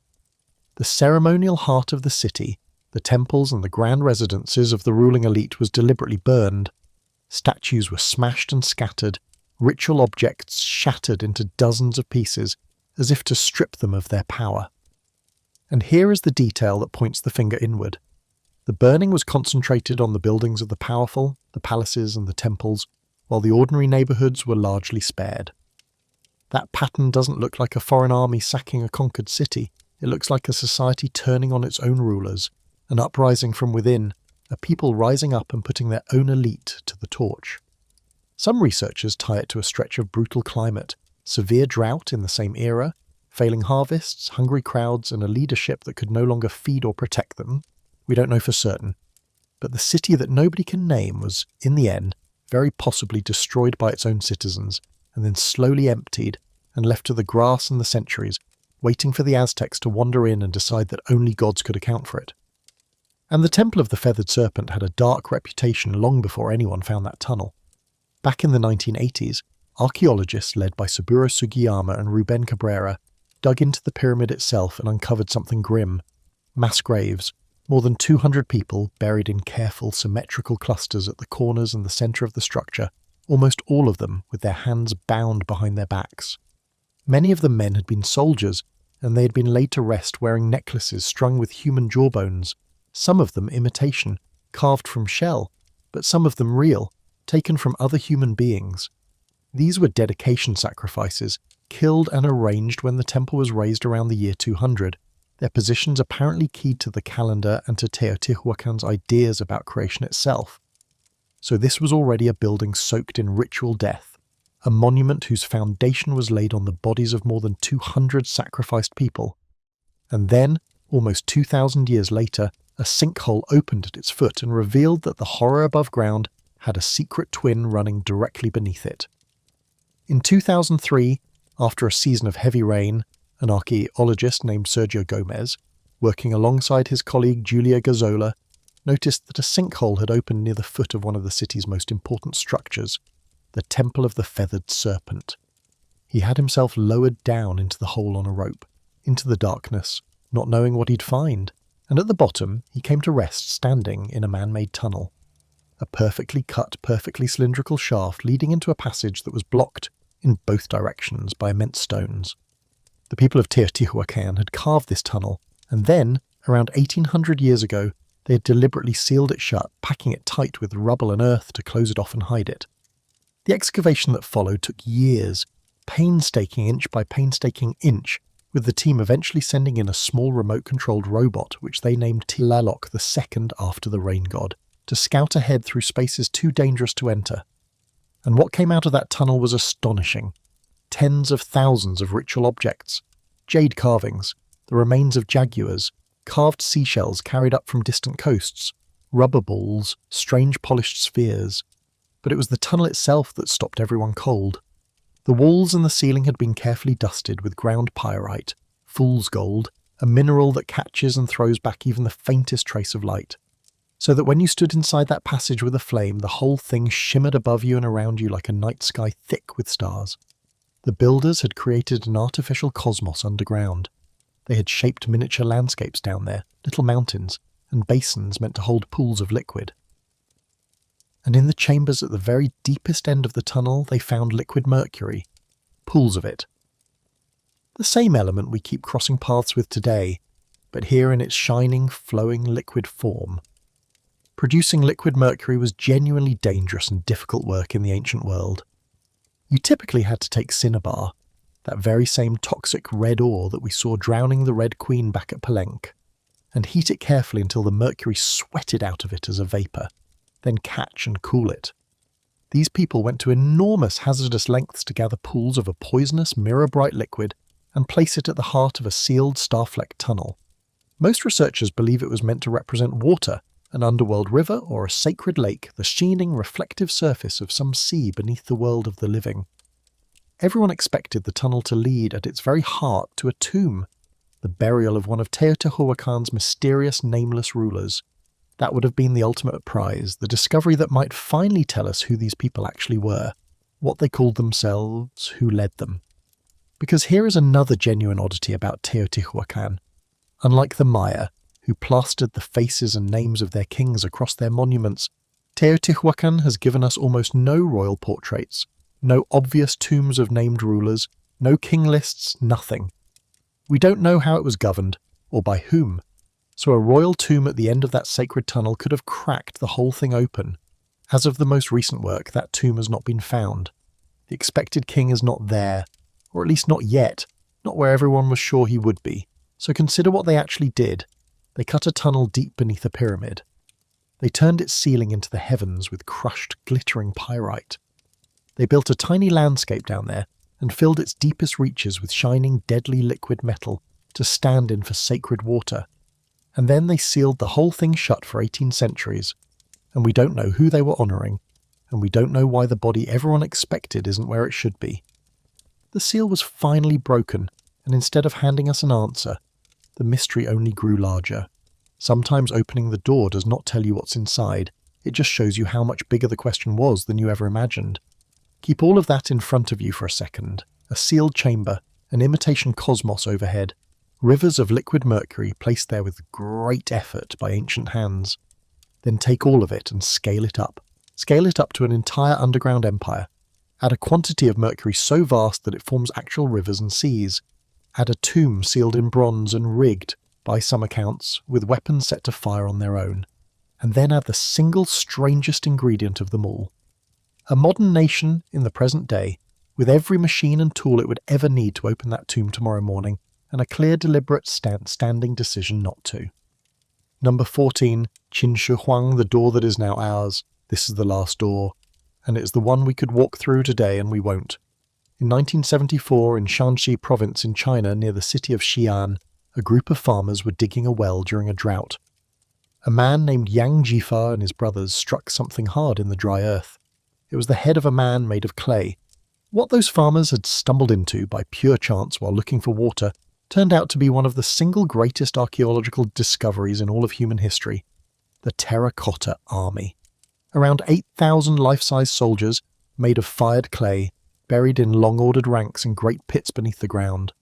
The ceremonial heart of the city, the temples and the grand residences of the ruling elite was deliberately burned. Statues were smashed and scattered, ritual objects shattered into dozens of pieces, as if to strip them of their power. And here is the detail that points the finger inward. The burning was concentrated on the buildings of the powerful, the palaces and the temples, while the ordinary neighbourhoods were largely spared. That pattern doesn't look like a foreign army sacking a conquered city. It looks like a society turning on its own rulers, an uprising from within, a people rising up and putting their own elite to the torch. Some researchers tie it to a stretch of brutal climate, severe drought in the same era, failing harvests, hungry crowds, and a leadership that could no longer feed or protect them. We don't know for certain. But the city that nobody can name was, in the end, very possibly destroyed by its own citizens, and then slowly emptied and left to the grass and the centuries, waiting for the Aztecs to wander in and decide that only gods could account for it. And the Temple of the Feathered Serpent had a dark reputation long before anyone found that tunnel. Back in the 1980s, archaeologists led by Saburo Sugiyama and Ruben Cabrera dug into the pyramid itself and uncovered something grim. Mass graves, more than 200 people buried in careful, symmetrical clusters at the corners and the centre of the structure, almost all of them with their hands bound behind their backs. Many of the men had been soldiers, and they had been laid to rest wearing necklaces strung with human jawbones, some of them imitation, carved from shell, but some of them real, taken from other human beings. These were dedication sacrifices, killed and arranged when the temple was raised around the year 200, their positions apparently keyed to the calendar and to Teotihuacan's ideas about creation itself. So this was already a building soaked in ritual death, a monument whose foundation was laid on the bodies of more than 200 sacrificed people. And then, almost 2,000 years later, a sinkhole opened at its foot and revealed that the horror above ground had a secret twin running directly beneath it. In 2003, after a season of heavy rain, an archaeologist named Sergio Gomez, working alongside his colleague Julia Gazzola, noticed that a sinkhole had opened near the foot of one of the city's most important structures, the Temple of the Feathered Serpent. He had himself lowered down into the hole on a rope, into the darkness, not knowing what he'd find, and at the bottom he came to rest standing in a man-made tunnel. a perfectly cut, perfectly cylindrical shaft leading into a passage that was blocked in both directions by immense stones. The people of Teotihuacan had carved this tunnel, and then, around 1800 years ago, they had deliberately sealed it shut, packing it tight with rubble and earth to close it off and hide it. The excavation that followed took years, painstaking inch by painstaking inch, with the team eventually sending in a small remote-controlled robot which they named Tlaloc II after the rain god, to scout ahead through spaces too dangerous to enter. And what came out of that tunnel was astonishing. Tens of thousands of ritual objects, jade carvings, the remains of jaguars, carved seashells carried up from distant coasts, rubber balls, strange polished spheres. But it was the tunnel itself that stopped everyone cold. The walls and the ceiling had been carefully dusted with ground pyrite, fool's gold, a mineral that catches and throws back even the faintest trace of light. So that when you stood inside that passage with a flame, the whole thing shimmered above you and around you like a night sky thick with stars. The builders had created an artificial cosmos underground. They had shaped miniature landscapes down there, little mountains, and basins meant to hold pools of liquid. And in the chambers at the very deepest end of the tunnel, they found liquid mercury, pools of it. The same element we keep crossing paths with today, but here in its shining, flowing liquid form. Producing liquid mercury was genuinely dangerous and difficult work in the ancient world. You typically had to take cinnabar, that very same toxic red ore that we saw drowning the Red Queen back at Palenque, and heat it carefully until the mercury sweated out of it as a vapour, then catch and cool it. These people went to enormous hazardous lengths to gather pools of a poisonous, mirror-bright liquid and place it at the heart of a sealed, star-flecked tunnel. Most researchers believe it was meant to represent water, an underworld river or a sacred lake, the sheening, reflective surface of some sea beneath the world of the living. Everyone expected the tunnel to lead at its very heart to a tomb, the burial of one of Teotihuacan's mysterious, nameless rulers. That would have been the ultimate prize, the discovery that might finally tell us who these people actually were, what they called themselves, who led them. Because here is another genuine oddity about Teotihuacan. Unlike the Maya, who plastered the faces and names of their kings across their monuments, Teotihuacan has given us almost no royal portraits, no obvious tombs of named rulers, no king lists, nothing. We don't know how it was governed, or by whom. So a royal tomb at the end of that sacred tunnel could have cracked the whole thing open. As of the most recent work, that tomb has not been found. The expected king is not there, or at least not yet, not where everyone was sure he would be. So consider what they actually did. They cut a tunnel deep beneath a pyramid. They turned its ceiling into the heavens with crushed, glittering pyrite. They built a tiny landscape down there and filled its deepest reaches with shining, deadly liquid metal to stand in for sacred water. And then they sealed the whole thing shut for 18 centuries, and we don't know who they were honouring, and we don't know why the body everyone expected isn't where it should be. The seal was finally broken, and instead of handing us an answer, the mystery only grew larger. Sometimes opening the door does not tell you what's inside, it just shows you how much bigger the question was than you ever imagined. Keep all of that in front of you for a second. A sealed chamber, an imitation cosmos overhead, rivers of liquid mercury placed there with great effort by ancient hands. Then take all of it and scale it up. Scale it up to an entire underground empire. Add a quantity of mercury so vast that it forms actual rivers and seas. Add a tomb sealed in bronze and rigged, by some accounts, with weapons set to fire on their own. And then add the single strangest ingredient of them all. A modern nation in the present day, with every machine and tool it would ever need to open that tomb tomorrow morning, and a clear, deliberate, standing decision not to. Number 14, Qin Shi Huang, the door that is now ours. This is the last door, and it is the one we could walk through today, and we won't. In 1974, in Shanxi province in China, near the city of Xi'an, a group of farmers were digging a well during a drought. A man named Yang Jifa and his brothers struck something hard in the dry earth. It was the head of a man made of clay. What those farmers had stumbled into by pure chance while looking for water turned out to be one of the single greatest archaeological discoveries in all of human history, the Terracotta Army. Around 8,000 life-size soldiers, made of fired clay, buried in long-ordered ranks in great pits beneath the ground.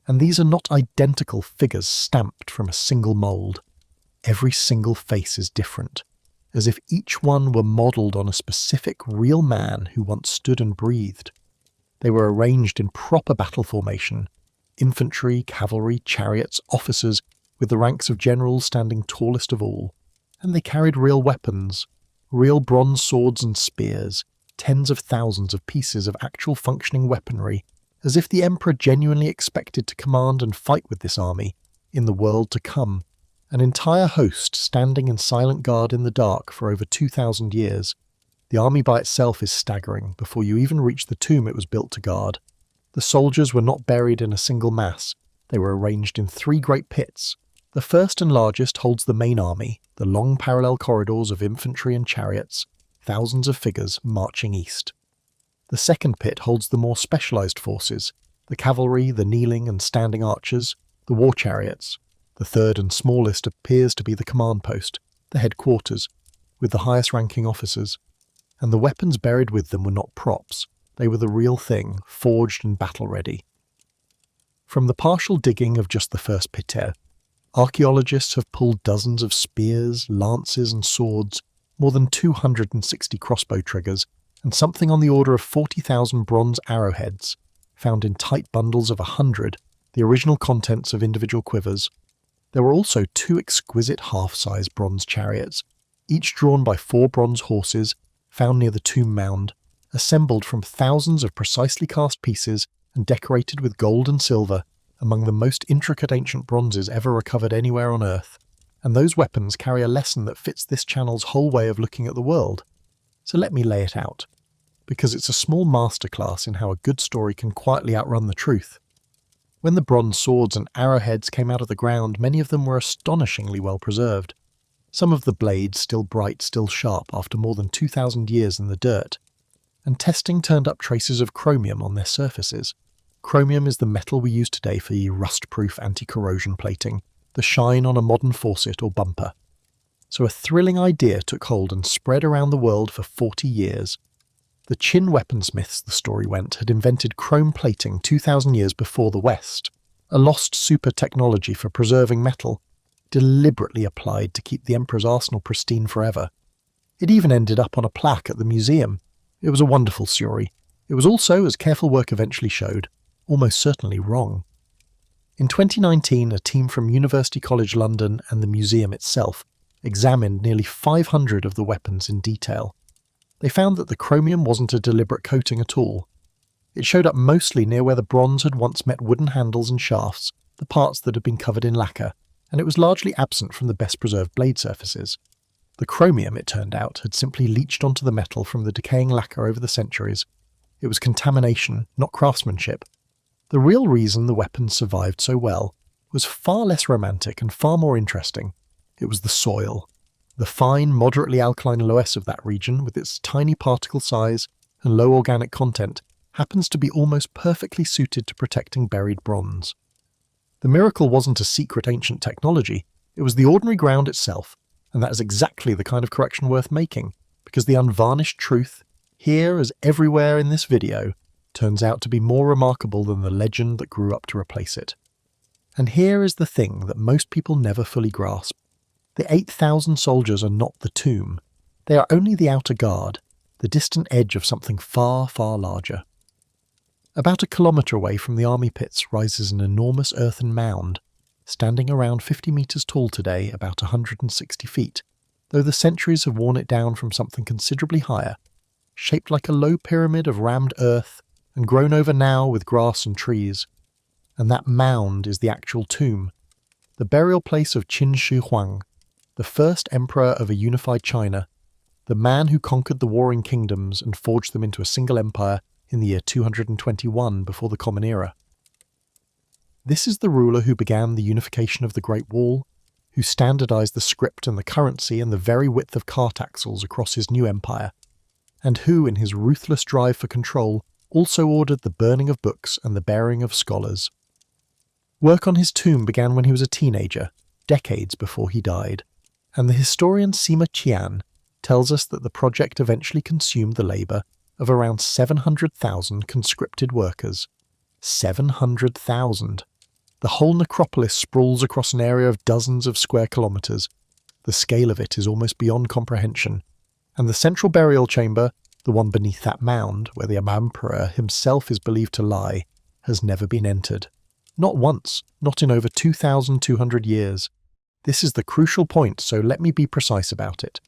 And these are not identical figures stamped from a single mould. Every single face is different. as if each one were modelled on a specific real man who once stood and breathed. They were arranged in proper battle formation: infantry, cavalry, chariots, officers, with the ranks of generals standing tallest of all. And they carried real weapons, real bronze swords and spears, tens of thousands of pieces of actual functioning weaponry, as if the emperor genuinely expected to command and fight with this army in the world to come. An entire host standing in silent guard in the dark for over 2,000 years. The army by itself is staggering before you even reach the tomb it was built to guard. The soldiers were not buried in a single mass. They were arranged in 3 great pits. The first and largest holds the main army, the long parallel corridors of infantry and chariots, thousands of figures marching east. The second pit holds the more specialised forces, the cavalry, the kneeling and standing archers, the war chariots. The third and smallest appears to be the command post, the headquarters, with the highest ranking officers. And the weapons buried with them were not props. They were the real thing, forged and battle-ready. From the partial digging of just the first piter, archaeologists have pulled dozens of spears, lances and swords, more than 260 crossbow triggers, and something on the order of 40,000 bronze arrowheads, found in tight bundles of 100, the original contents of individual quivers. There were also 2 exquisite half-size bronze chariots, each drawn by 4 bronze horses, found near the tomb mound, assembled from thousands of precisely cast pieces and decorated with gold and silver, among the most intricate ancient bronzes ever recovered anywhere on Earth. And those weapons carry a lesson that fits this channel's whole way of looking at the world. So let me lay it out, because it's a small masterclass in how a good story can quietly outrun the truth. When the bronze swords and arrowheads came out of the ground, many of them were astonishingly well preserved. Some of the blades still bright, still sharp after more than 2,000 years in the dirt. And testing turned up traces of chromium on their surfaces. Chromium is the metal we use today for rust-proof anti-corrosion plating, the shine on a modern faucet or bumper. So a thrilling idea took hold and spread around the world for 40 years. The Qin weaponsmiths, the story went, had invented chrome plating 2,000 years before the West, a lost super technology for preserving metal, deliberately applied to keep the emperor's arsenal pristine forever. It even ended up on a plaque at the museum. It was a wonderful story. It was also, as careful work eventually showed, almost certainly wrong. In 2019, a team from University College London and the museum itself examined nearly 500 of the weapons in detail. They found that the chromium wasn't a deliberate coating at all. It showed up mostly near where the bronze had once met wooden handles and shafts, the parts that had been covered in lacquer, and it was largely absent from the best preserved blade surfaces. The chromium, it turned out, had simply leached onto the metal from the decaying lacquer over the centuries. It was contamination, not craftsmanship. The real reason the weapons survived so well was far less romantic and far more interesting. It was the soil. The fine, moderately alkaline loess of that region, with its tiny particle size and low organic content, happens to be almost perfectly suited to protecting buried bronze. The miracle wasn't a secret ancient technology, it was the ordinary ground itself, and that is exactly the kind of correction worth making, because the unvarnished truth, here as everywhere in this video, turns out to be more remarkable than the legend that grew up to replace it. And here is the thing that most people never fully grasp. The 8,000 soldiers are not the tomb. They are only the outer guard, the distant edge of something far, far larger. About a kilometre away from the army pits rises an enormous earthen mound, standing around 50 metres tall today, about 160 feet, though the centuries have worn it down from something considerably higher, shaped like a low pyramid of rammed earth and grown over now with grass and trees. And that mound is the actual tomb, the burial place of Qin Shi Huang, the first emperor of a unified China, the man who conquered the warring kingdoms and forged them into a single empire in the year 221 before the Common Era. This is the ruler who began the unification of the Great Wall, who standardized the script and the currency and the very width of cart axles across his new empire, and who, in his ruthless drive for control, also ordered the burning of books and the burying of scholars. Work on his tomb began when he was a teenager, decades before he died, and the historian Sima Qian tells us that the project eventually consumed the labour of around 700,000 conscripted workers. 700,000! The whole necropolis sprawls across an area of dozens of square kilometres, The scale of it is almost beyond comprehension. And the central burial chamber, the one beneath that mound where the emperor himself is believed to lie, has never been entered. Not once, not in over 2,200 years. This is the crucial point, so let me be precise about it.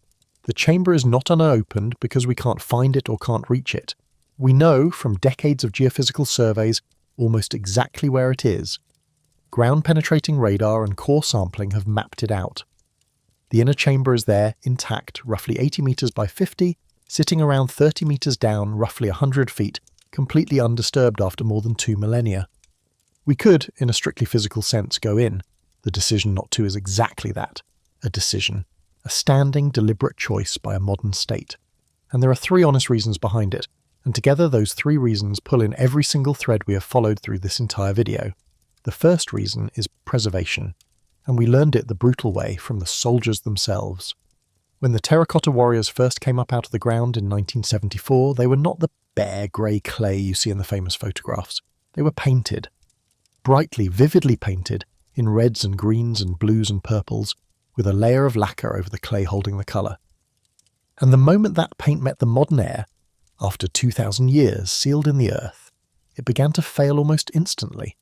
The chamber is not unopened because we can't find it or can't reach it. We know from decades of geophysical surveys almost exactly where it is. Ground-penetrating radar and core sampling have mapped it out. The inner chamber is there, intact, roughly 80 metres by 50, sitting around 30 metres down, roughly 100 feet, completely undisturbed after more than 2 millennia. We could, in a strictly physical sense, go in. The decision not to is exactly that, a decision. A standing, deliberate choice by a modern state. And there are 3 honest reasons behind it, and together those 3 reasons pull in every single thread we have followed through this entire video. The first reason is preservation, and we learned it the brutal way from the soldiers themselves. When the terracotta warriors first came up out of the ground in 1974, they were not the bare grey clay you see in the famous photographs. They were painted. Brightly, vividly painted, in reds and greens and blues and purples, with a layer of lacquer over the clay holding the colour. And the moment that paint met the modern air, after 2,000 years sealed in the earth, it began to fail almost instantly.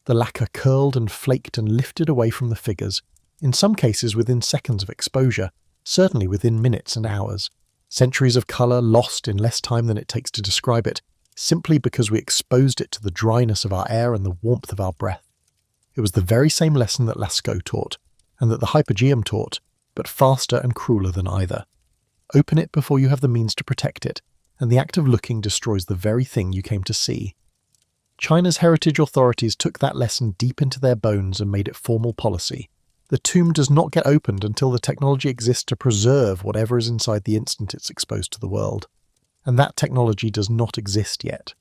The lacquer curled and flaked and lifted away from the figures, in some cases within seconds of exposure, certainly within minutes and hours. Centuries of colour lost in less time than it takes to describe it, simply because we exposed it to the dryness of our air and the warmth of our breath. It was the very same lesson that Lascaux taught, and that the Hypogeum taught, but faster and crueler than either. Open it before you have the means to protect it, and the act of looking destroys the very thing you came to see. China's heritage authorities took that lesson deep into their bones and made it formal policy. The tomb does not get opened until the technology exists to preserve whatever is inside the instant it's exposed to the world. And that technology does not exist yet.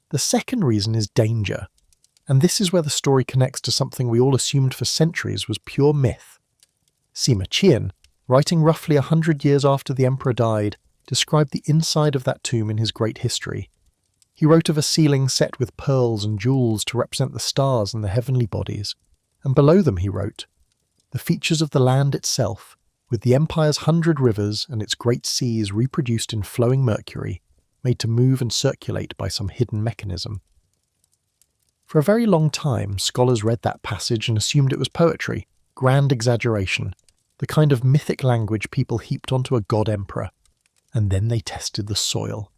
The second reason is danger. And this is where the story connects to something we all assumed for centuries was pure myth. Sima Qian, writing roughly 100 years after the emperor died, described the inside of that tomb in his great history. He wrote of a ceiling set with pearls and jewels to represent the stars and the heavenly bodies, and below them he wrote, "The features of the land itself, with the empire's 100 rivers and its great seas reproduced in flowing mercury, made to move and circulate by some hidden mechanism." For a very long time, scholars read that passage and assumed it was poetry, grand exaggeration, the kind of mythic language people heaped onto a god-emperor. And then they tested the soil.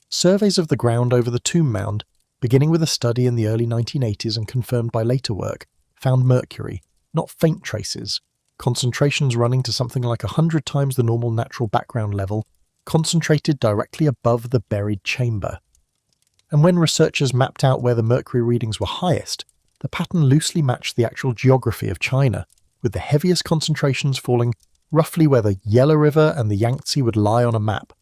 Surveys of the ground over the tomb mound, beginning with a study in the early 1980s and confirmed by later work, found mercury, not faint traces, concentrations running to something like 100 times the normal natural background level, concentrated directly above the buried chamber. And when researchers mapped out where the mercury readings were highest, the pattern loosely matched the actual geography of China, with the heaviest concentrations falling roughly where the Yellow River and the Yangtze would lie on a map,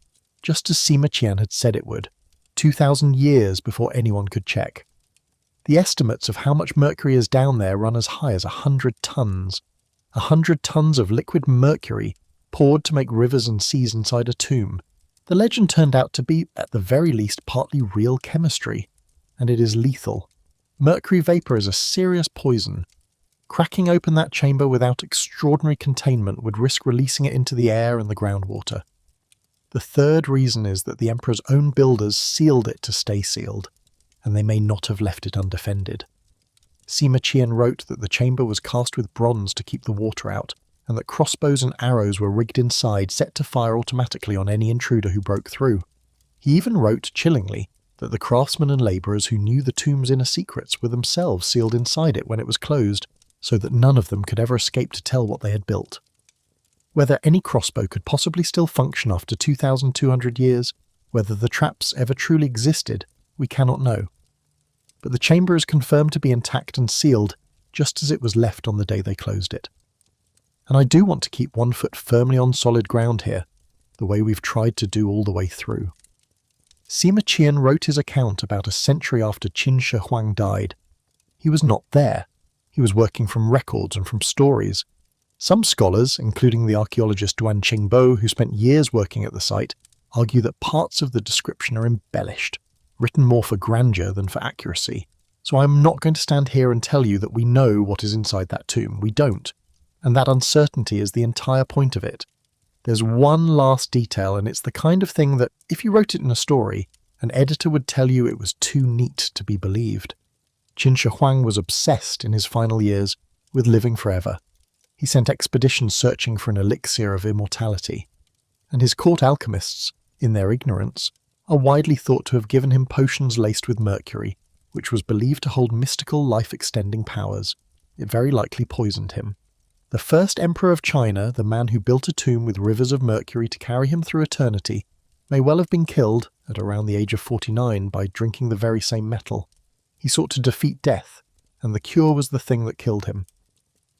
just as Sima Qian had said it would, 2,000 years before anyone could check. The estimates of how much mercury is down there run as high as 100 tons. 100 tons of liquid mercury poured to make rivers and seas inside a tomb. The legend turned out to be, at the very least, partly real chemistry, and it is lethal. Mercury vapour is a serious poison. Cracking open that chamber without extraordinary containment would risk releasing it into the air and the groundwater. The third reason is that the emperor's own builders sealed it to stay sealed, and they may not have left it undefended. Sima Qian wrote that the chamber was cast with bronze to keep the water out, and that crossbows and arrows were rigged inside, set to fire automatically on any intruder who broke through. He even wrote, chillingly, that the craftsmen and labourers who knew the tomb's inner secrets were themselves sealed inside it when it was closed, so that none of them could ever escape to tell what they had built. Whether any crossbow could possibly still function after 2,200 years, whether the traps ever truly existed, we cannot know. But the chamber is confirmed to be intact and sealed, just as it was left on the day they closed it. And I do want to keep one foot firmly on solid ground here, the way we've tried to do all the way through. Sima Qian wrote his account about a century after Qin Shi Huang died. He was not there. He was working from records and from stories. Some scholars, including the archaeologist Duan Qingbo, who spent years working at the site, argue that parts of the description are embellished, written more for grandeur than for accuracy. So I'm not going to stand here and tell you that we know what is inside that tomb. We don't. And that uncertainty is the entire point of it. There's one last detail, and it's the kind of thing that, if you wrote it in a story, an editor would tell you it was too neat to be believed. Qin Shi Huang was obsessed in his final years with living forever. He sent expeditions searching for an elixir of immortality. And his court alchemists, in their ignorance, are widely thought to have given him potions laced with mercury, which was believed to hold mystical life-extending powers. It very likely poisoned him. The first emperor of China, the man who built a tomb with rivers of mercury to carry him through eternity, may well have been killed, at around the age of 49, by drinking the very same metal. He sought to defeat death, and the cure was the thing that killed him.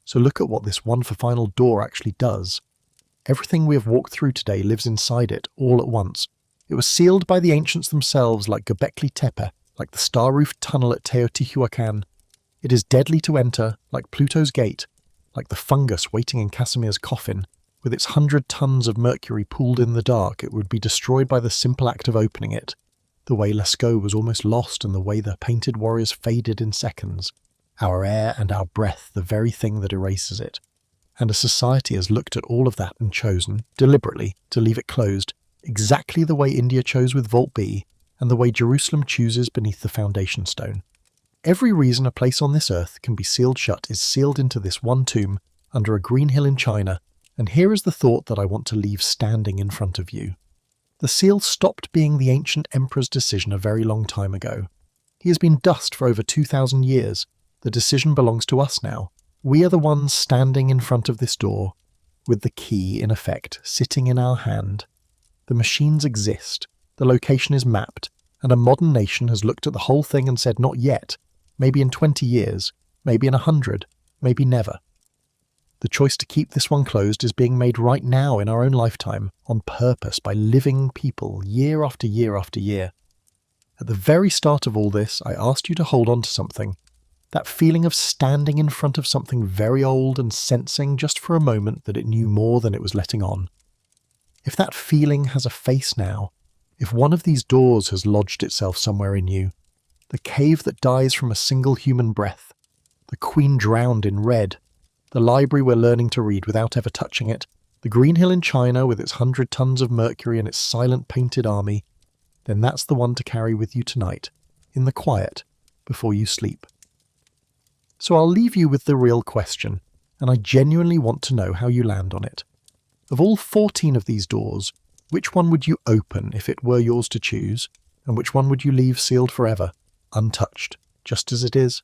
So look at what this one-for-final door actually does. Everything we have walked through today lives inside it, all at once. It was sealed by the ancients themselves, like Göbekli Tepe, like the star-roofed tunnel at Teotihuacan. It is deadly to enter, like Pluto's gate, like the fungus waiting in Kazimierz' coffin. With its 100 tons of mercury pooled in the dark, it would be destroyed by the simple act of opening it. The way Lascaux was almost lost and the way the painted warriors faded in seconds. Our air and our breath, the very thing that erases it. And a society has looked at all of that and chosen, deliberately, to leave it closed, exactly the way India chose with Vault B, and the way Jerusalem chooses beneath the foundation stone. Every reason a place on this earth can be sealed shut is sealed into this one tomb, under a green hill in China, and here is the thought that I want to leave standing in front of you. The seal stopped being the ancient emperor's decision a very long time ago. He has been dust for over 2,000 years. The decision belongs to us now. We are the ones standing in front of this door, with the key, in effect, sitting in our hand. The machines exist, the location is mapped, and a modern nation has looked at the whole thing and said not yet, maybe in 20 years, maybe in 100, maybe never. The choice to keep this one closed is being made right now in our own lifetime, on purpose, by living people, year after year after year. At the very start of all this, I asked you to hold on to something. That feeling of standing in front of something very old and sensing just for a moment that it knew more than it was letting on. If that feeling has a face now, if one of these doors has lodged itself somewhere in you, the cave that dies from a single human breath, the queen drowned in red, the library we're learning to read without ever touching it, the green hill in China with its 100 tons of mercury and its silent painted army, then that's the one to carry with you tonight, in the quiet, before you sleep. So I'll leave you with the real question, and I genuinely want to know how you land on it. Of all 14 of these doors, which one would you open if it were yours to choose, and which one would you leave sealed forever, untouched, just as it is?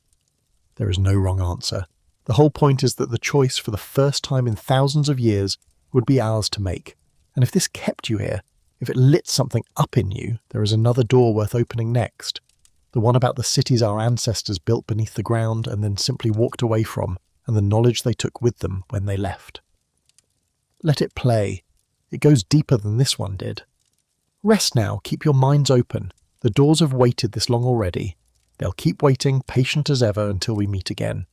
There is no wrong answer. The whole point is that the choice for the first time in thousands of years would be ours to make. And if this kept you here, if it lit something up in you, there is another door worth opening next. The one about the cities our ancestors built beneath the ground and then simply walked away from, and the knowledge they took with them when they left. Let it play. It goes deeper than this one did. Rest now, keep your minds open. The doors have waited this long already. They'll keep waiting, patient as ever, until we meet again.